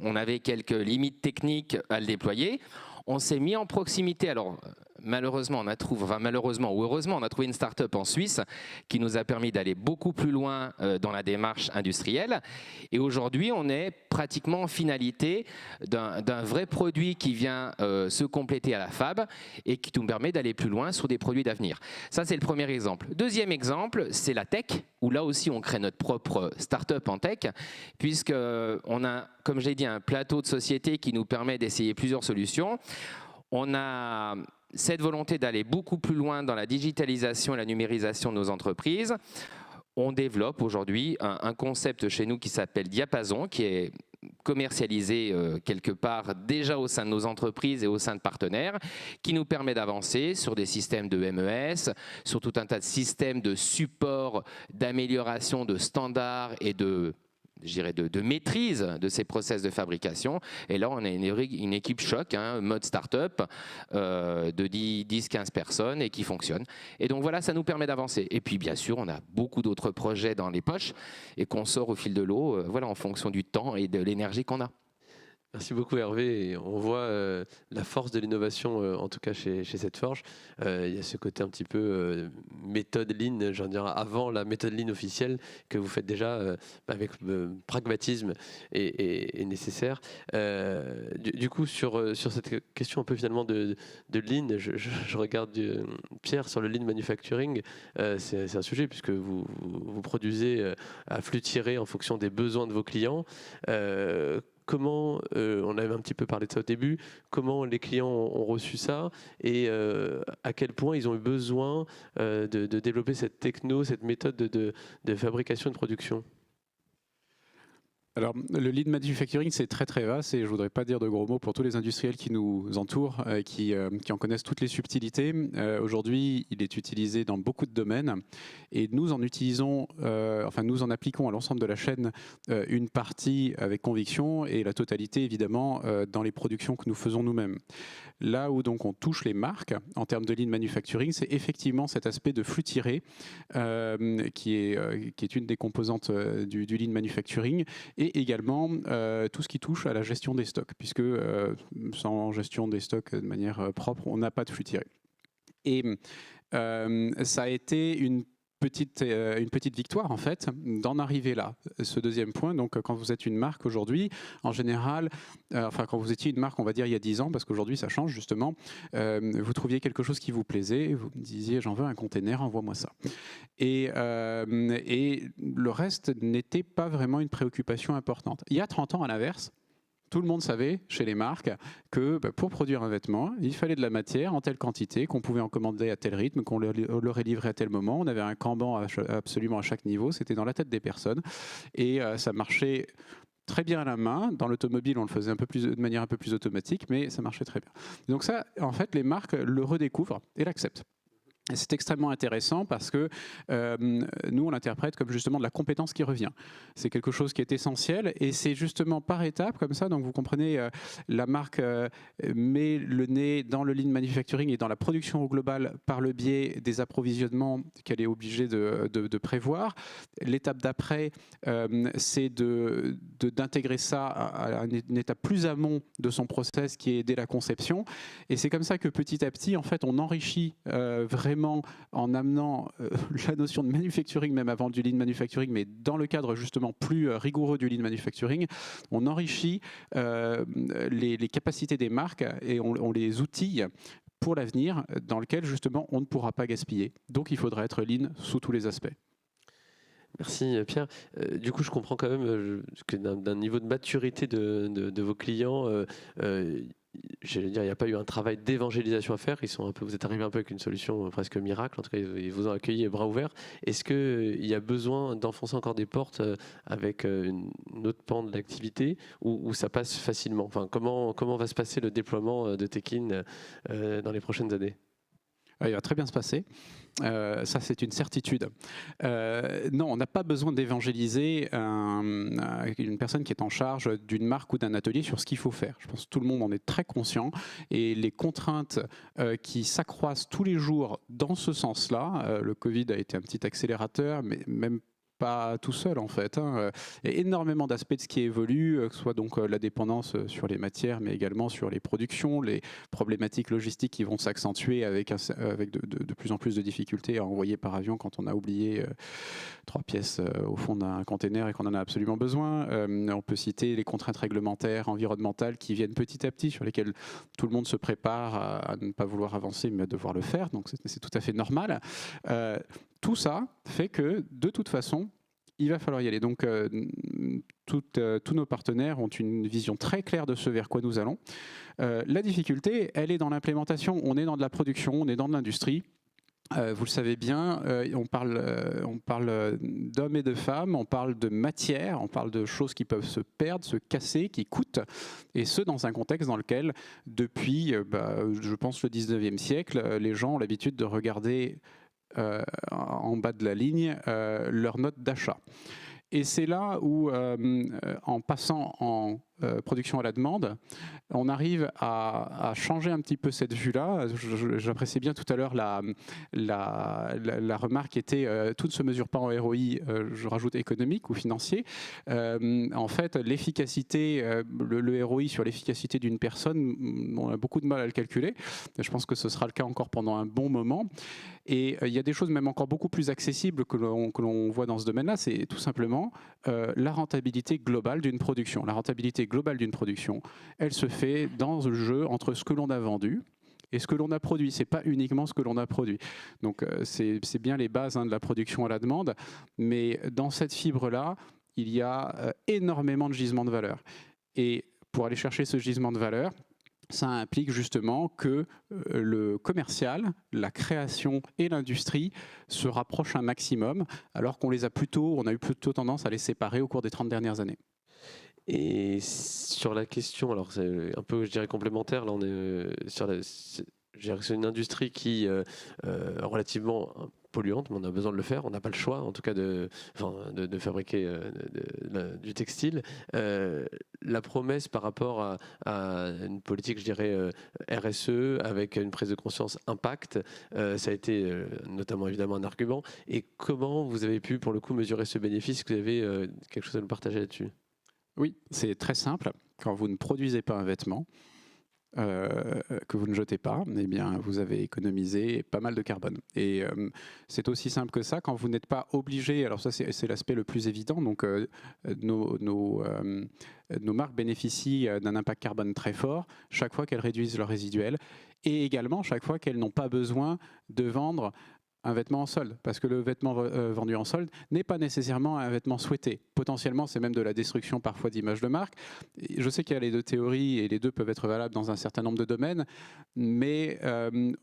On avait quelques limites techniques à le déployer. On s'est mis en proximité. Alors, malheureusement ou heureusement, on a trouvé une start-up en Suisse qui nous a permis d'aller beaucoup plus loin dans la démarche industrielle. Et aujourd'hui, on est pratiquement en finalité d'un vrai produit qui vient se compléter à la fab et qui nous permet d'aller plus loin sur des produits d'avenir. Ça, c'est le premier exemple. Deuxième exemple, c'est la tech, où là aussi, on crée notre propre start-up en tech, puisqu'on a, comme j'ai dit, un plateau de société qui nous permet d'essayer plusieurs solutions. On a cette volonté d'aller beaucoup plus loin dans la digitalisation et la numérisation de nos entreprises. on développe aujourd'hui un concept chez nous qui s'appelle Diapason, qui est commercialisé quelque part déjà au sein de nos entreprises et au sein de partenaires, qui nous permet d'avancer sur des systèmes de MES, sur tout un tas de systèmes de support, d'amélioration de standards et de maîtrise de ces process de fabrication. Et là, on a une équipe choc, mode start-up, de 10-15 personnes et qui fonctionne. Et donc voilà, ça nous permet d'avancer. Et puis bien sûr, on a beaucoup d'autres projets dans les poches et qu'on sort au fil de l'eau, voilà, en fonction du temps et de l'énergie qu'on a. Merci beaucoup Hervé. Et on voit la force de l'innovation, en tout cas chez Setforge. Il y a ce côté un petit peu méthode Lean, j'en dirais avant la méthode Lean officielle, que vous faites déjà avec pragmatisme et nécessaire. Du coup, sur cette question un peu finalement de Lean, je regarde Pierre sur le Lean Manufacturing. C'est un sujet puisque vous produisez à flux tiré en fonction des besoins de vos clients. Comment, on avait un petit peu parlé de ça au début, comment les clients ont reçu ça et à quel point ils ont eu besoin de développer cette techno, cette méthode de fabrication et de production? Alors, le lean manufacturing, c'est très très vaste et je ne voudrais pas dire de gros mots pour tous les industriels qui nous entourent, qui en connaissent toutes les subtilités. Aujourd'hui, il est utilisé dans beaucoup de domaines et nous en utilisons, nous en appliquons à l'ensemble de la chaîne une partie avec conviction et la totalité évidemment dans les productions que nous faisons nous-mêmes. Là où donc on touche les marques en termes de lean manufacturing, c'est effectivement cet aspect de flux tiré qui est une des composantes du lean manufacturing et également tout ce qui touche à la gestion des stocks, puisque sans gestion des stocks de manière propre, on n'a pas de flux tiré. Et ça a été une petite victoire en fait d'en arriver là. Ce deuxième point, donc quand vous êtes une marque aujourd'hui, en général, quand vous étiez une marque, on va dire il y a 10 ans, parce qu'aujourd'hui ça change justement, vous trouviez quelque chose qui vous plaisait, vous me disiez j'en veux un container, envoie-moi ça. Et le reste n'était pas vraiment une préoccupation importante. Il y a 30 ans à l'inverse, tout le monde savait, chez les marques, que pour produire un vêtement, il fallait de la matière en telle quantité, qu'on pouvait en commander à tel rythme, qu'on l'aurait livré à tel moment. On avait un Kanban absolument à chaque niveau, c'était dans la tête des personnes. Et ça marchait très bien à la main. Dans l'automobile, on le faisait de manière un peu plus automatique, mais ça marchait très bien. Donc ça, en fait, les marques le redécouvrent et l'acceptent. C'est extrêmement intéressant parce que nous, on l'interprète comme justement de la compétence qui revient. C'est quelque chose qui est essentiel et c'est justement par étapes comme ça. Donc vous comprenez, la marque met le nez dans le lean manufacturing et dans la production au global par le biais des approvisionnements qu'elle est obligée de prévoir. L'étape d'après, c'est d'intégrer ça à une étape plus amont de son process qui est dès la conception. Et c'est comme ça que petit à petit, en fait, on enrichit vraiment en amenant la notion de manufacturing, même avant du lean manufacturing, mais dans le cadre justement plus rigoureux du lean manufacturing, on enrichit les capacités des marques et on les outille pour l'avenir dans lequel justement on ne pourra pas gaspiller. Donc il faudra être lean sous tous les aspects. Merci Pierre. Du coup, je comprends quand même que d'un niveau de maturité de vos clients, j'allais dire, il n'y a pas eu un travail d'évangélisation à faire. Vous êtes arrivé un peu avec une solution presque miracle. En tout cas, ils vous ont accueilli bras ouverts. Est-ce qu'il y a besoin d'enfoncer encore des portes avec une autre pan de l'activité ou ça passe facilement? Enfin, comment va se passer le déploiement de Tekin dans les prochaines années? Il va très bien se passer. Ça, c'est une certitude. Non, on n'a pas besoin d'évangéliser une personne qui est en charge d'une marque ou d'un atelier sur ce qu'il faut faire. Je pense que tout le monde en est très conscient et les contraintes qui s'accroissent tous les jours dans ce sens-là, le Covid a été un petit accélérateur, mais même pas tout seul en fait. Il y a énormément d'aspects de ce qui évolue, que ce soit donc la dépendance sur les matières, mais également sur les productions, les problématiques logistiques qui vont s'accentuer avec de plus en plus de difficultés à envoyer par avion quand on a oublié 3 pièces au fond d'un container et qu'on en a absolument besoin. On peut citer les contraintes réglementaires, environnementales qui viennent petit à petit, sur lesquelles tout le monde se prépare à ne pas vouloir avancer, mais à devoir le faire. Donc c'est tout à fait normal. Tout ça fait que, de toute façon, il va falloir y aller. Donc, tous nos partenaires ont une vision très claire de ce vers quoi nous allons. La difficulté, elle est dans l'implémentation. On est dans de la production, on est dans de l'industrie. Vous le savez bien, on parle d'hommes et de femmes, on parle de matière, on parle de choses qui peuvent se perdre, se casser, qui coûtent, et ce dans un contexte dans lequel, depuis, je pense, le 19e siècle, les gens ont l'habitude de regarder en bas de la ligne leur note d'achat. Et c'est là où, en passant en production à la demande, on arrive à changer un petit peu cette vue-là. J'appréciais bien tout à l'heure la remarque qui était tout ne se mesure pas en ROI, je rajoute économique ou financier. En fait, l'efficacité, le ROI sur l'efficacité d'une personne, on a beaucoup de mal à le calculer. Je pense que ce sera le cas encore pendant un bon moment. Et il y a des choses même encore beaucoup plus accessibles que l'on voit dans ce domaine-là. C'est tout simplement la rentabilité globale d'une production. La rentabilité globale d'une production, elle se fait dans le jeu entre ce que l'on a vendu et ce que l'on a produit. Ce n'est pas uniquement ce que l'on a produit. Donc c'est bien les bases de la production à la demande. Mais dans cette fibre-là, il y a énormément de gisements de valeur. Et pour aller chercher ce gisement de valeur, ça implique justement que le commercial, la création et l'industrie se rapprochent un maximum, alors qu'on on a eu plutôt tendance à les séparer au cours des 30 dernières années. Et sur la question, alors c'est un peu, je dirais, complémentaire, là on est sur c'est une industrie qui est relativement polluante, mais on a besoin de le faire, on n'a pas le choix, en tout cas de fabriquer du textile. La promesse par rapport à une politique, je dirais, RSE, avec une prise de conscience impact, ça a été notamment évidemment un argument. Et comment vous avez pu, pour le coup, mesurer ce bénéfice? Est-ce que vous avez quelque chose à nous partager là-dessus? Oui, c'est très simple. Quand vous ne produisez pas un vêtement, que vous ne jetez pas, eh bien, vous avez économisé pas mal de carbone. Et c'est aussi simple que ça. Quand vous n'êtes pas obligé, alors ça c'est l'aspect le plus évident, donc nos marques bénéficient d'un impact carbone très fort chaque fois qu'elles réduisent leur résiduel, et également chaque fois qu'elles n'ont pas besoin de vendre un vêtement en solde, parce que le vêtement vendu en solde n'est pas nécessairement un vêtement souhaité. Potentiellement, c'est même de la destruction parfois d'image de marque. Je sais qu'il y a les deux théories et les deux peuvent être valables dans un certain nombre de domaines, mais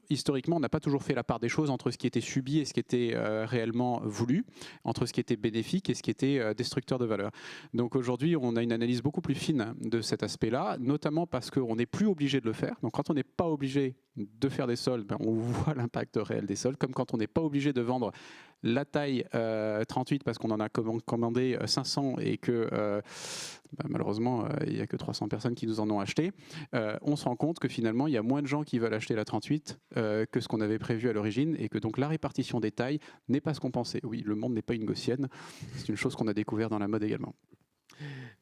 historiquement, on n'a pas toujours fait la part des choses entre ce qui était subi et ce qui était réellement voulu, entre ce qui était bénéfique et ce qui était destructeur de valeur. Donc aujourd'hui, on a une analyse beaucoup plus fine de cet aspect-là, notamment parce qu'on n'est plus obligé de le faire. Donc quand on n'est pas obligé de faire des soldes, on voit l'impact réel des soldes, comme quand on n'est pas obligé de vendre la taille 38 parce qu'on en a commandé 500 et que malheureusement il n'y a que 300 personnes qui nous en ont acheté. On se rend compte que finalement il y a moins de gens qui veulent acheter la 38 que ce qu'on avait prévu à l'origine, et que donc la répartition des tailles n'est pas ce qu'on pensait. Oui, le monde n'est pas une gaussienne, c'est une chose qu'on a découvert dans la mode également.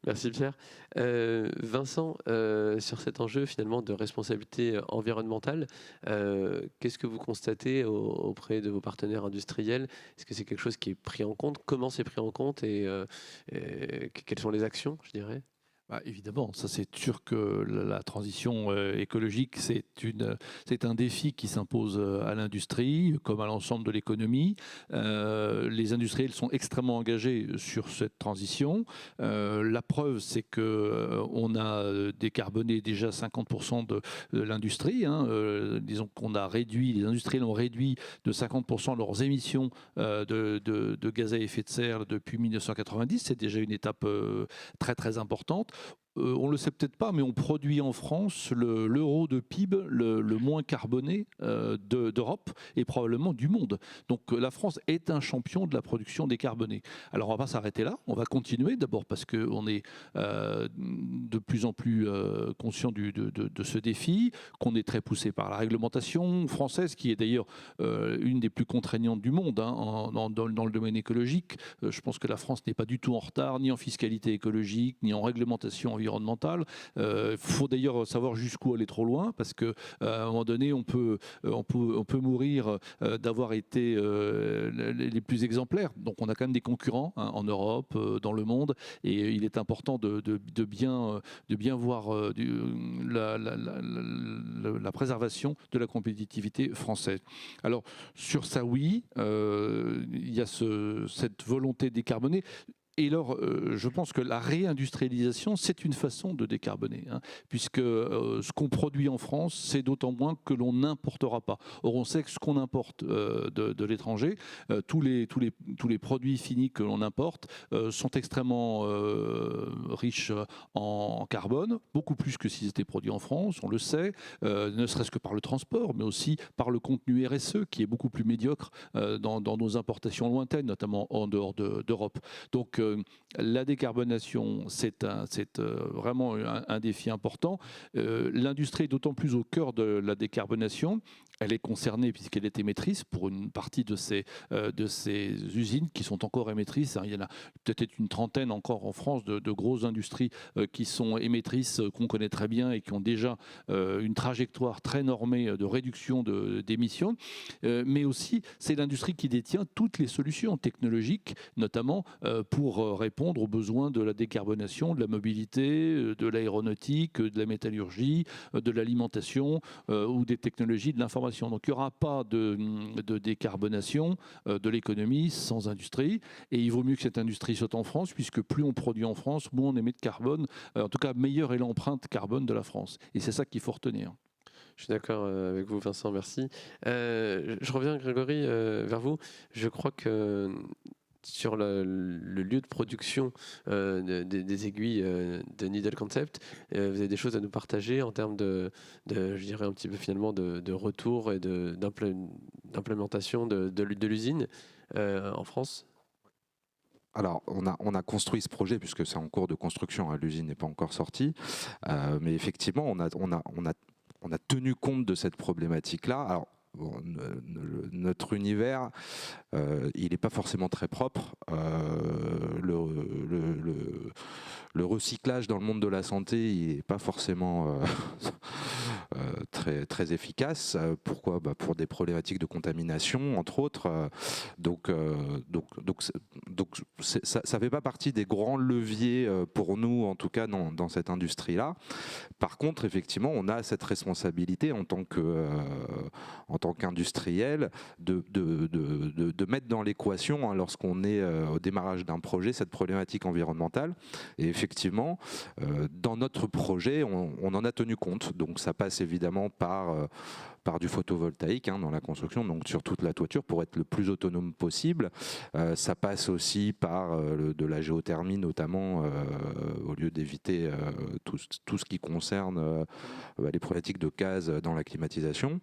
Merci Pierre. Vincent, sur cet enjeu finalement de responsabilité environnementale, qu'est-ce que vous constatez auprès de vos partenaires industriels? Est-ce que c'est quelque chose qui est pris en compte? Comment c'est pris en compte et quelles sont les actions, je dirais? Évidemment, ça c'est sûr que la transition écologique, c'est un défi qui s'impose à l'industrie comme à l'ensemble de l'économie. Les industriels sont extrêmement engagés sur cette transition. La preuve, c'est qu'on a décarboné déjà 50% de l'industrie. Disons qu'on a réduit, les industriels ont réduit de 50% leurs émissions de gaz à effet de serre depuis 1990. C'est déjà une étape très très importante. On ne le sait peut-être pas, mais on produit en France l'euro de PIB le moins carboné d'Europe et probablement du monde. Donc la France est un champion de la production décarbonée. Alors on ne va pas s'arrêter là, on va continuer, d'abord parce qu'on est de plus en plus conscient de ce défi, qu'on est très poussé par la réglementation française, qui est d'ailleurs une des plus contraignantes du monde dans le domaine écologique. Je pense que la France n'est pas du tout en retard, ni en fiscalité écologique, ni en réglementation environnementale. Faut d'ailleurs savoir jusqu'où aller trop loin, parce qu'à un moment donné, on peut mourir d'avoir été les plus exemplaires. Donc on a quand même des concurrents en Europe, dans le monde, et il est important de bien voir la préservation de la compétitivité française. Alors sur ça, oui, il y a cette volonté décarbonée. Et alors, je pense que la réindustrialisation, c'est une façon de décarboner, hein, puisque ce qu'on produit en France, c'est d'autant moins que l'on n'importera pas. Or, on sait que ce qu'on importe de l'étranger, tous les produits finis que l'on importe sont extrêmement riches en carbone, beaucoup plus que s'ils étaient produits en France, on le sait, ne serait-ce que par le transport, mais aussi par le contenu RSE, qui est beaucoup plus médiocre dans nos importations lointaines, notamment en dehors d'Europe. Donc, la décarbonation, c'est vraiment un défi important. L'industrie est d'autant plus au cœur de la décarbonation. Elle est concernée puisqu'elle est émettrice pour une partie de ces usines qui sont encore émettrices. Il y en a peut-être une trentaine encore en France de grosses industries qui sont émettrices, qu'on connaît très bien et qui ont déjà une trajectoire très normée de réduction d'émissions. Mais aussi, c'est l'industrie qui détient toutes les solutions technologiques, notamment pour répondre aux besoins de la décarbonation, de la mobilité, de l'aéronautique, de la métallurgie, de l'alimentation ou des technologies de l'information. Donc il n'y aura pas de décarbonation de l'économie sans industrie. Et il vaut mieux que cette industrie soit en France, puisque plus on produit en France, moins on émet de carbone. En tout cas, meilleure est l'empreinte carbone de la France. Et c'est ça qu'il faut retenir. Je suis d'accord avec vous, Vincent, merci. Je reviens, Grégory, vers vous. Je crois que sur le lieu de production des aiguilles de Needle Concept, vous avez des choses à nous partager en termes je dirais un petit peu finalement de retour et d'implémentation de l'usine en France. Alors, on a construit ce projet puisque c'est en cours de construction, hein, l'usine n'est pas encore sortie, mais effectivement, on a tenu compte de cette problématique-là. Alors, bon, notre univers, il n'est pas forcément très propre. Le recyclage dans le monde de la santé, il n'est pas forcément très efficace. Pourquoi ? Pour des problématiques de contamination, entre autres. Donc ça ne fait pas partie des grands leviers pour nous, en tout cas dans cette industrie-là. Par contre, effectivement, on a cette responsabilité en tant qu'industriel de mettre dans l'équation, hein, lorsqu'on est au démarrage d'un projet, cette problématique environnementale. Et effectivement, dans notre projet, on en a tenu compte. Donc ça passe évidemment par du photovoltaïque, hein, dans la construction, donc sur toute la toiture pour être le plus autonome possible. Ça passe aussi par de la géothermie notamment, au lieu d'éviter tout ce qui concerne les problématiques de gaz dans la climatisation.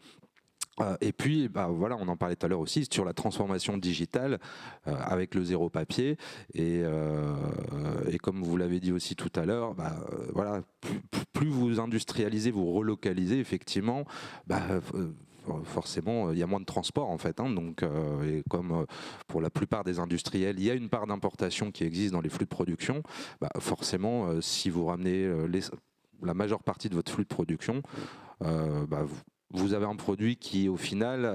Et puis, voilà, on en parlait tout à l'heure aussi, sur la transformation digitale avec le zéro papier. Et comme vous l'avez dit aussi tout à l'heure, voilà, plus vous industrialisez, vous relocalisez, effectivement, forcément, il y a moins de transport en fait. Hein, donc, et comme pour la plupart des industriels, il y a une part d'importation qui existe dans les flux de production, forcément, si vous ramenez la majeure partie de votre flux de production, vous avez un produit qui, au final,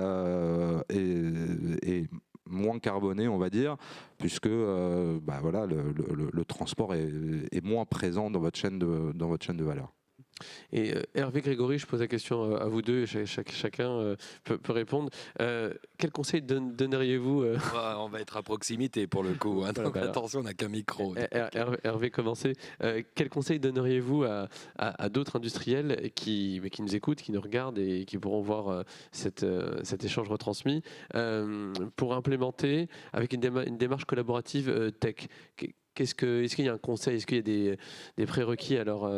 est moins carboné, on va dire, puisque voilà, le transport est moins présent dans votre chaîne de valeur. Et Hervé, Grégory, je pose la question à vous deux, et chacun peut répondre. Quel conseil donneriez-vous On va être à proximité pour le coup, hein, donc attention, on n'a qu'un micro. Hervé, commencez. Quel conseil donneriez-vous à d'autres industriels qui nous écoutent, qui nous regardent et qui pourront voir cet échange retransmis pour implémenter avec une démarche collaborative tech? Est-ce qu'il y a un conseil, est-ce qu'il y a des prérequis à leur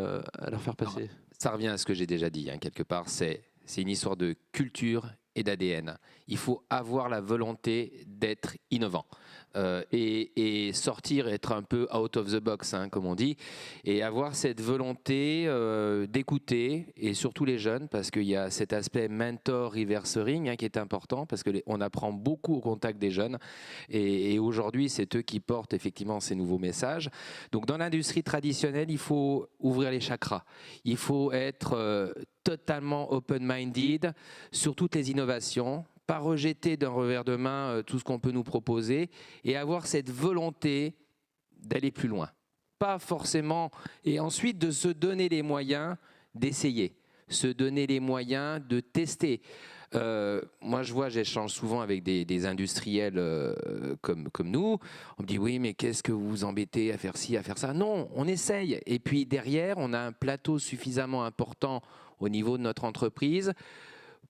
faire passer? Ça revient à ce que j'ai déjà dit, hein, quelque part, c'est une histoire de culture et d'ADN. Il faut avoir la volonté d'être innovant et sortir, être un peu out of the box, hein, comme on dit, et avoir cette volonté d'écouter, et surtout les jeunes, parce qu'il y a cet aspect mentor reversing, hein, qui est important, parce qu'on apprend beaucoup au contact des jeunes, et aujourd'hui, c'est eux qui portent effectivement ces nouveaux messages. Donc dans l'industrie traditionnelle, il faut ouvrir les chakras, il faut être totalement open-minded sur toutes les innovations, pas rejeter d'un revers de main tout ce qu'on peut nous proposer et avoir cette volonté d'aller plus loin. Pas forcément, et ensuite de se donner les moyens d'essayer. se donner les moyens de tester. Moi, j'échange souvent avec des industriels comme nous. On me dit oui, mais qu'est-ce que vous vous embêtez à faire ci, à faire ça? Non, on essaye. Et puis derrière, on a un plateau suffisamment important au niveau de notre entreprise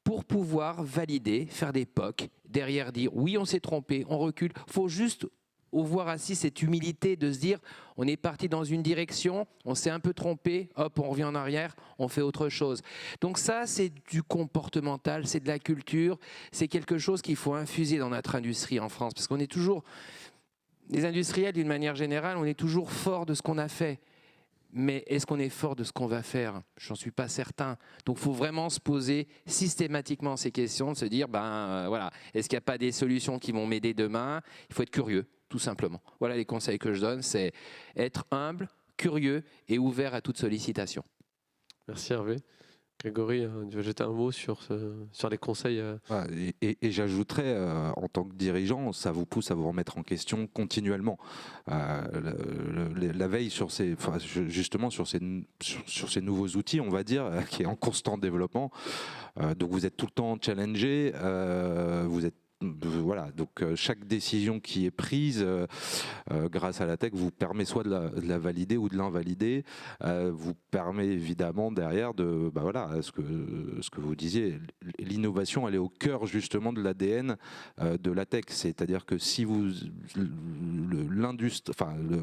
pour pouvoir valider, faire des POC, derrière dire oui, on s'est trompé, on recule. Il faut juste voir assis cette humilité de se dire on est parti dans une direction, on s'est un peu trompé, hop, on revient en arrière, on fait autre chose. Donc ça, c'est du comportemental, c'est de la culture, c'est quelque chose qu'il faut infuser dans notre industrie en France, parce qu'on est toujours, les industriels d'une manière générale, on est toujours fort de ce qu'on a fait. Mais est-ce qu'on est fort de ce qu'on va faire? J'en suis pas certain. Donc il faut vraiment se poser systématiquement ces questions, de se dire, voilà, est-ce qu'il n'y a pas des solutions qui vont m'aider demain? Il faut être curieux, tout simplement. Voilà les conseils que je donne, c'est être humble, curieux et ouvert à toute sollicitation. Merci Hervé. Grégory, tu veux jeter un mot sur les conseils Et j'ajouterais, en tant que dirigeant, ça vous pousse à vous remettre en question continuellement. La veille justement sur ces nouveaux outils, on va dire, qui est en constant développement. Donc vous êtes tout le temps challengé, vous êtes voilà, donc chaque décision qui est prise grâce à la tech vous permet soit de la valider ou de l'invalider, vous permet évidemment derrière de, voilà, ce que vous disiez, l'innovation elle est au cœur justement de l'ADN de la tech, c'est-à-dire que si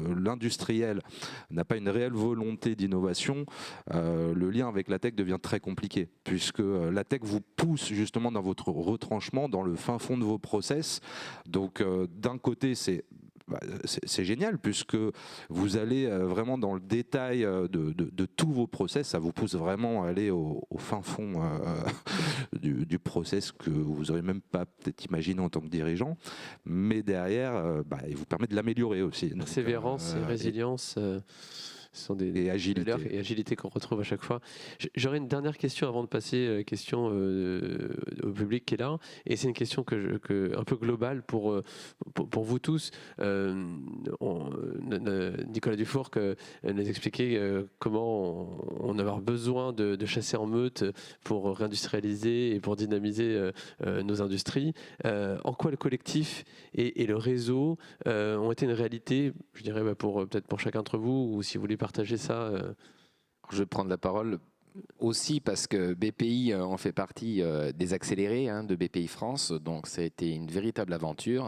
l'industriel n'a pas une réelle volonté d'innovation, le lien avec la tech devient très compliqué, puisque la tech vous pousse justement dans votre retranchement, dans le fin fond de vos process. Donc d'un côté c'est génial puisque vous allez vraiment dans le détail de tous vos process, ça vous pousse vraiment à aller au fin fond du process que vous n'aurez même pas peut-être imaginé en tant que dirigeant, mais derrière il vous permet de l'améliorer aussi. Persévérance et résilience. Ce sont des agilité qu'on retrouve à chaque fois. J'aurais une dernière question avant de passer question au public qui est là. Et c'est une question un peu globale pour vous tous. Nicolas Dufourcq nous expliquait comment on avait besoin de chasser en meute pour réindustrialiser et pour dynamiser nos industries. En quoi le collectif et le réseau ont été une réalité, je dirais peut-être pour chacun d'entre vous, ou si vous voulez partager ça. Je vais prendre la parole aussi parce que BPI en fait partie des accélérés de BPI France, donc ça a été une véritable aventure.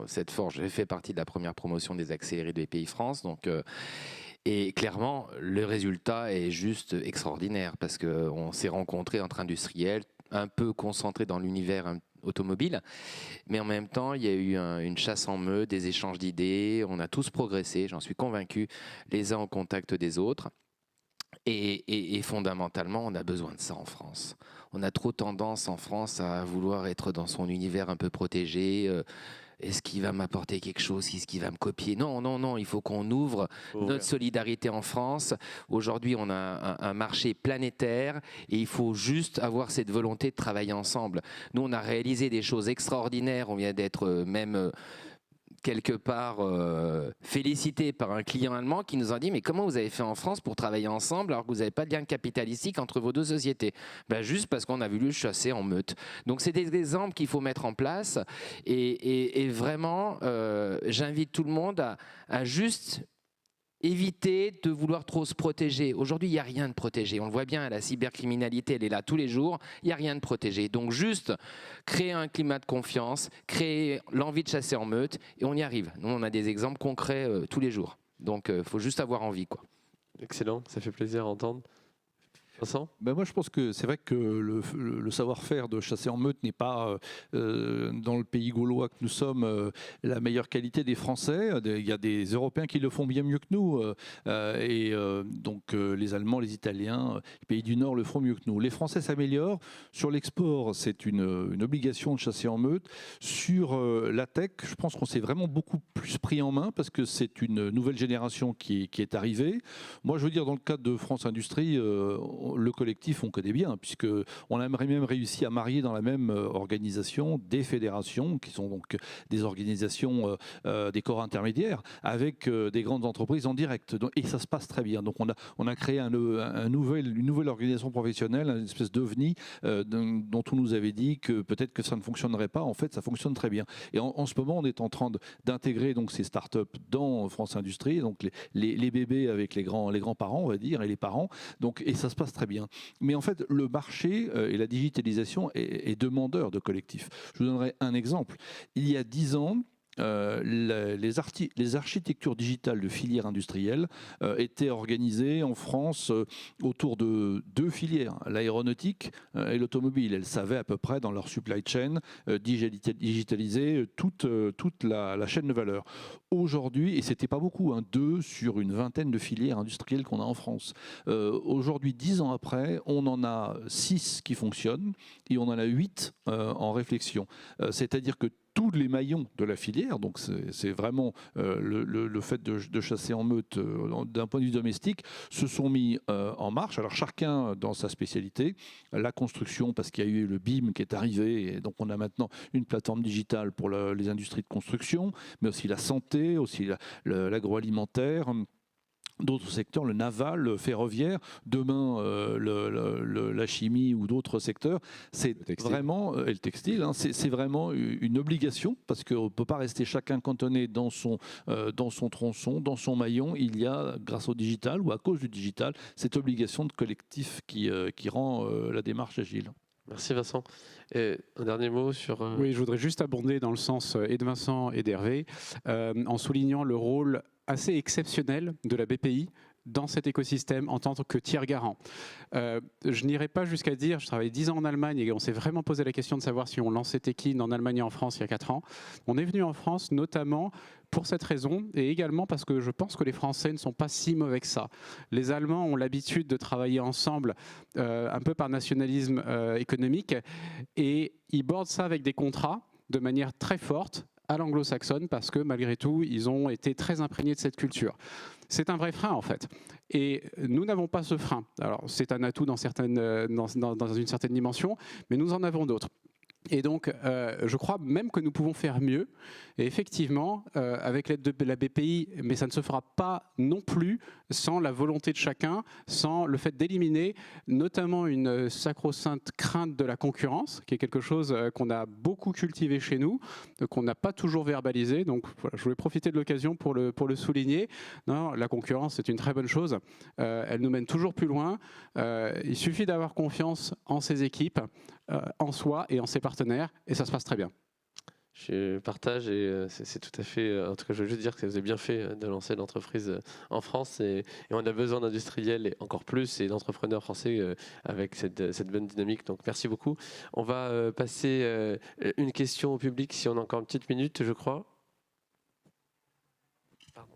Cette forge fait partie de la première promotion des accélérés de BPI France, donc et clairement le résultat est juste extraordinaire parce qu'on s'est rencontrés entre industriels, un peu concentrés dans l'univers automobile, mais en même temps il y a eu une chasse en meute, des échanges d'idées, on a tous progressé, j'en suis convaincu, les uns au contact des autres, et fondamentalement on a besoin de ça en France. On a trop tendance en France à vouloir être dans son univers un peu protégé. Est-ce qu'il va m'apporter quelque chose? Est-ce qu'il va me copier? Non, il faut qu'on ouvre notre solidarité en France. Aujourd'hui, on a un marché planétaire et il faut juste avoir cette volonté de travailler ensemble. Nous, on a réalisé des choses extraordinaires. On vient d'être même quelque part félicité par un client allemand qui nous a dit mais comment vous avez fait en France pour travailler ensemble alors que vous n'avez pas de lien capitalistique entre vos deux sociétés? Juste parce qu'on a voulu chasser en meute. Donc c'est des exemples qu'il faut mettre en place et vraiment j'invite tout le monde à juste éviter de vouloir trop se protéger. Aujourd'hui, il n'y a rien de protégé. On le voit bien, la cybercriminalité, elle est là tous les jours. Il n'y a rien de protégé. Donc juste créer un climat de confiance, créer l'envie de chasser en meute, et on y arrive. Nous, on a des exemples concrets tous les jours. Donc, il faut juste avoir envie, quoi. Excellent, ça fait plaisir à entendre. Vincent ? Moi, je pense que c'est vrai que le savoir-faire de chasser en meute n'est pas, dans le pays gaulois que nous sommes, la meilleure qualité des Français. Il y a des Européens qui le font bien mieux que nous. Donc, les Allemands, les Italiens, les pays du Nord le font mieux que nous. Les Français s'améliorent. Sur l'export, c'est une obligation de chasser en meute. Sur la tech, je pense qu'on s'est vraiment beaucoup plus pris en main parce que c'est une nouvelle génération qui est arrivée. Moi, je veux dire, dans le cadre de France Industrie, le collectif, on connaît bien, puisqu'on a même réussi à marier dans la même organisation des fédérations, qui sont donc des organisations, des corps intermédiaires, avec des grandes entreprises en direct. Et ça se passe très bien. Donc on a créé une nouvelle organisation professionnelle, une espèce d'ovni dont on nous avait dit que peut-être que ça ne fonctionnerait pas. En fait, ça fonctionne très bien. Et en ce moment, on est en train d'intégrer donc ces startups dans France Industrie, donc les bébés avec les grands-parents, on va dire, et les parents. Donc, et ça se passe très bien. Mais en fait, le marché et la digitalisation est demandeur de collectifs. Je vous donnerai un exemple. Il y a 10 ans, les architectures digitales de filières industrielles étaient organisées en France autour de 2 filières, l'aéronautique et l'automobile. Elles savaient à peu près dans leur supply chain digitaliser toute la chaîne de valeur. Aujourd'hui, et c'était pas beaucoup, 2 sur une vingtaine de filières industrielles qu'on a en France. Aujourd'hui, 10 ans après, on en a 6 qui fonctionnent et on en a 8 en réflexion. C'est-à-dire que tous les maillons de la filière, donc c'est vraiment le fait de chasser en meute d'un point de vue domestique, se sont mis en marche. Alors chacun dans sa spécialité, la construction parce qu'il y a eu le BIM qui est arrivé, et donc on a maintenant une plateforme digitale pour les industries de construction, mais aussi la santé, aussi l'agroalimentaire. D'autres secteurs, le naval, le ferroviaire, demain la chimie ou d'autres secteurs, c'est vraiment, et le textile, c'est vraiment une obligation parce qu'on ne peut pas rester chacun cantonné dans son tronçon, dans son maillon. Il y a, grâce au digital ou à cause du digital, cette obligation de collectif qui rend la démarche agile. Merci Vincent. Et un dernier mot sur... Oui, je voudrais juste abonder dans le sens et de Vincent et d'Hervé, en soulignant le rôle assez exceptionnel de la BPI dans cet écosystème en tant que tiers garant. Je n'irai pas jusqu'à dire, je travaille 10 ans en Allemagne et on s'est vraiment posé la question de savoir si on lançait Tekin en Allemagne et en France il y a 4 ans. On est venu en France notamment pour cette raison et également parce que je pense que les Français ne sont pas si mauvais que ça. Les Allemands ont l'habitude de travailler ensemble un peu par nationalisme économique et ils bordent ça avec des contrats de manière très forte à l'anglo-saxonne parce que malgré tout, ils ont été très imprégnés de cette culture. C'est un vrai frein en fait. Et nous n'avons pas ce frein. Alors c'est un atout dans une certaine dimension, mais nous en avons d'autres. Et donc, je crois même que nous pouvons faire mieux. Et effectivement, avec l'aide de la BPI, mais ça ne se fera pas non plus sans la volonté de chacun, sans le fait d'éliminer notamment une sacro-sainte crainte de la concurrence, qui est quelque chose qu'on a beaucoup cultivé chez nous, qu'on n'a pas toujours verbalisé. Donc, voilà, je voulais profiter de l'occasion pour le souligner. Non, la concurrence, c'est une très bonne chose. Elle nous mène toujours plus loin. Il suffit d'avoir confiance en ses équipes, en soi et en ses partenaires, et ça se passe très bien. Je partage et c'est tout à fait... En tout cas, je veux juste dire que vous avez bien fait de lancer l'entreprise en France et on a besoin d'industriels et encore plus et d'entrepreneurs français avec cette bonne dynamique. Donc, merci beaucoup. On va passer une question au public si on a encore une petite minute, je crois. Pardon.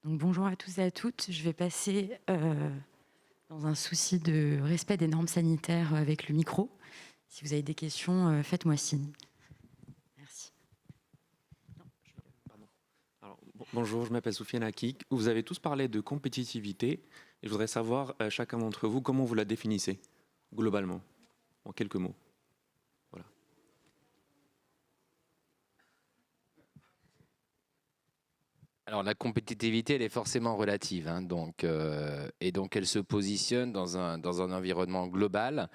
Donc, bonjour à tous et à toutes. Je vais passer... dans un souci de respect des normes sanitaires avec le micro. Si vous avez des questions, faites-moi signe. Merci. Alors, bonjour, je m'appelle Soufiane Akik. Vous avez tous parlé de compétitivité. Et je voudrais savoir, chacun d'entre vous, comment vous la définissez, globalement, en quelques mots. Voilà. Alors la compétitivité, elle est forcément relative, hein, et donc elle se positionne dans un environnement global.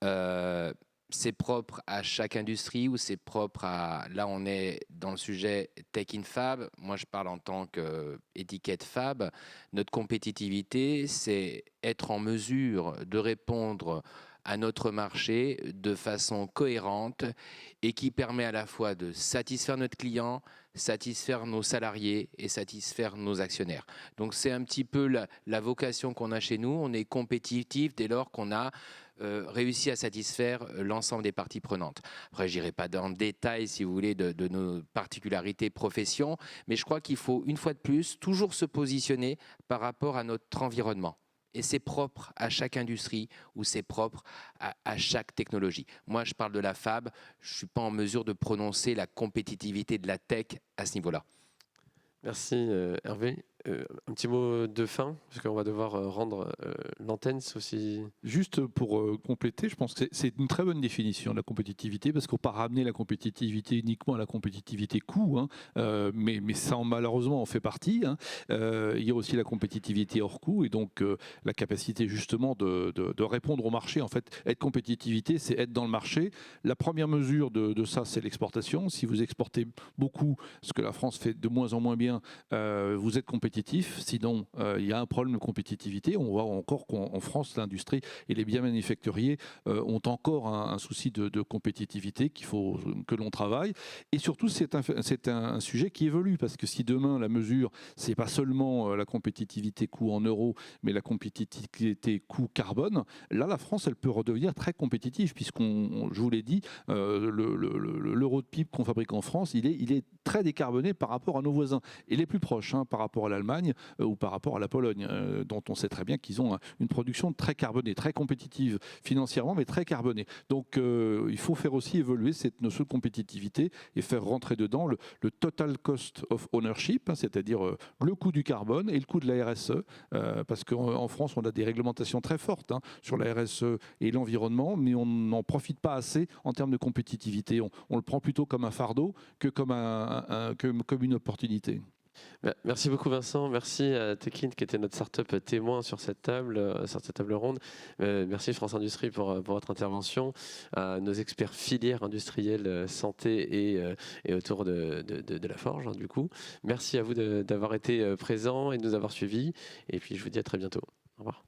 C'est propre à chaque industrie ou c'est propre à... Là, on est dans le sujet Tech in Fab. Moi, je parle en tant qu'étiquette Fab. Notre compétitivité, c'est être en mesure de répondre à notre marché de façon cohérente et qui permet à la fois de satisfaire notre client, satisfaire nos salariés et satisfaire nos actionnaires. Donc c'est un petit peu la vocation qu'on a chez nous. On est compétitif dès lors qu'on a réussi à satisfaire l'ensemble des parties prenantes. Après, je n'irai pas dans le détail, si vous voulez, de nos particularités profession, mais je crois qu'il faut, une fois de plus, toujours se positionner par rapport à notre environnement. Et c'est propre à chaque industrie ou c'est propre à chaque technologie. Moi, je parle de la Fab, je ne suis pas en mesure de prononcer la compétitivité de la tech à ce niveau-là. Merci Hervé. Un petit mot de fin, parce qu'on va devoir rendre l'antenne aussi. Juste pour compléter, je pense que c'est une très bonne définition de la compétitivité, parce qu'on ne peut pas ramener la compétitivité uniquement à la compétitivité coût, hein, mais ça malheureusement en fait partie. Hein. Il y a aussi la compétitivité hors coût, et donc la capacité justement de répondre au marché. En fait, être compétitivité, c'est être dans le marché. La première mesure de ça, c'est l'exportation. Si vous exportez beaucoup, ce que la France fait de moins en moins bien, vous êtes compétitif. Sinon, il y a un problème de compétitivité. On voit encore qu'en France, l'industrie et les biens manufacturiers ont encore un souci de compétitivité qu'il faut que l'on travaille. Et surtout, c'est un sujet qui évolue, parce que si demain, la mesure, c'est pas seulement la compétitivité coût en euros, mais la compétitivité coût carbone, là, la France, elle peut redevenir très compétitive, je vous l'ai dit, l'euro de pipe qu'on fabrique en France, il est très décarboné par rapport à nos voisins. Et les plus proches, hein, par rapport à l'Allemagne ou par rapport à la Pologne, dont on sait très bien qu'ils ont une production très carbonée, très compétitive financièrement, mais très carbonée. Donc il faut faire aussi évoluer cette notion de compétitivité et faire rentrer dedans le total cost of ownership, hein, c'est-à-dire le coût du carbone et le coût de la RSE, parce qu'en France, on a des réglementations très fortes, hein, sur la RSE et l'environnement, mais on n'en profite pas assez en termes de compétitivité. On le prend plutôt comme un fardeau que comme une opportunité. Merci beaucoup Vincent, merci à Tekin qui était notre start-up témoin sur cette table ronde. Merci France Industrie pour votre intervention, à nos experts filières industrielles santé et autour de la forge, hein, du coup. Merci à vous d'avoir été présents et de nous avoir suivis, et puis je vous dis à très bientôt. Au revoir.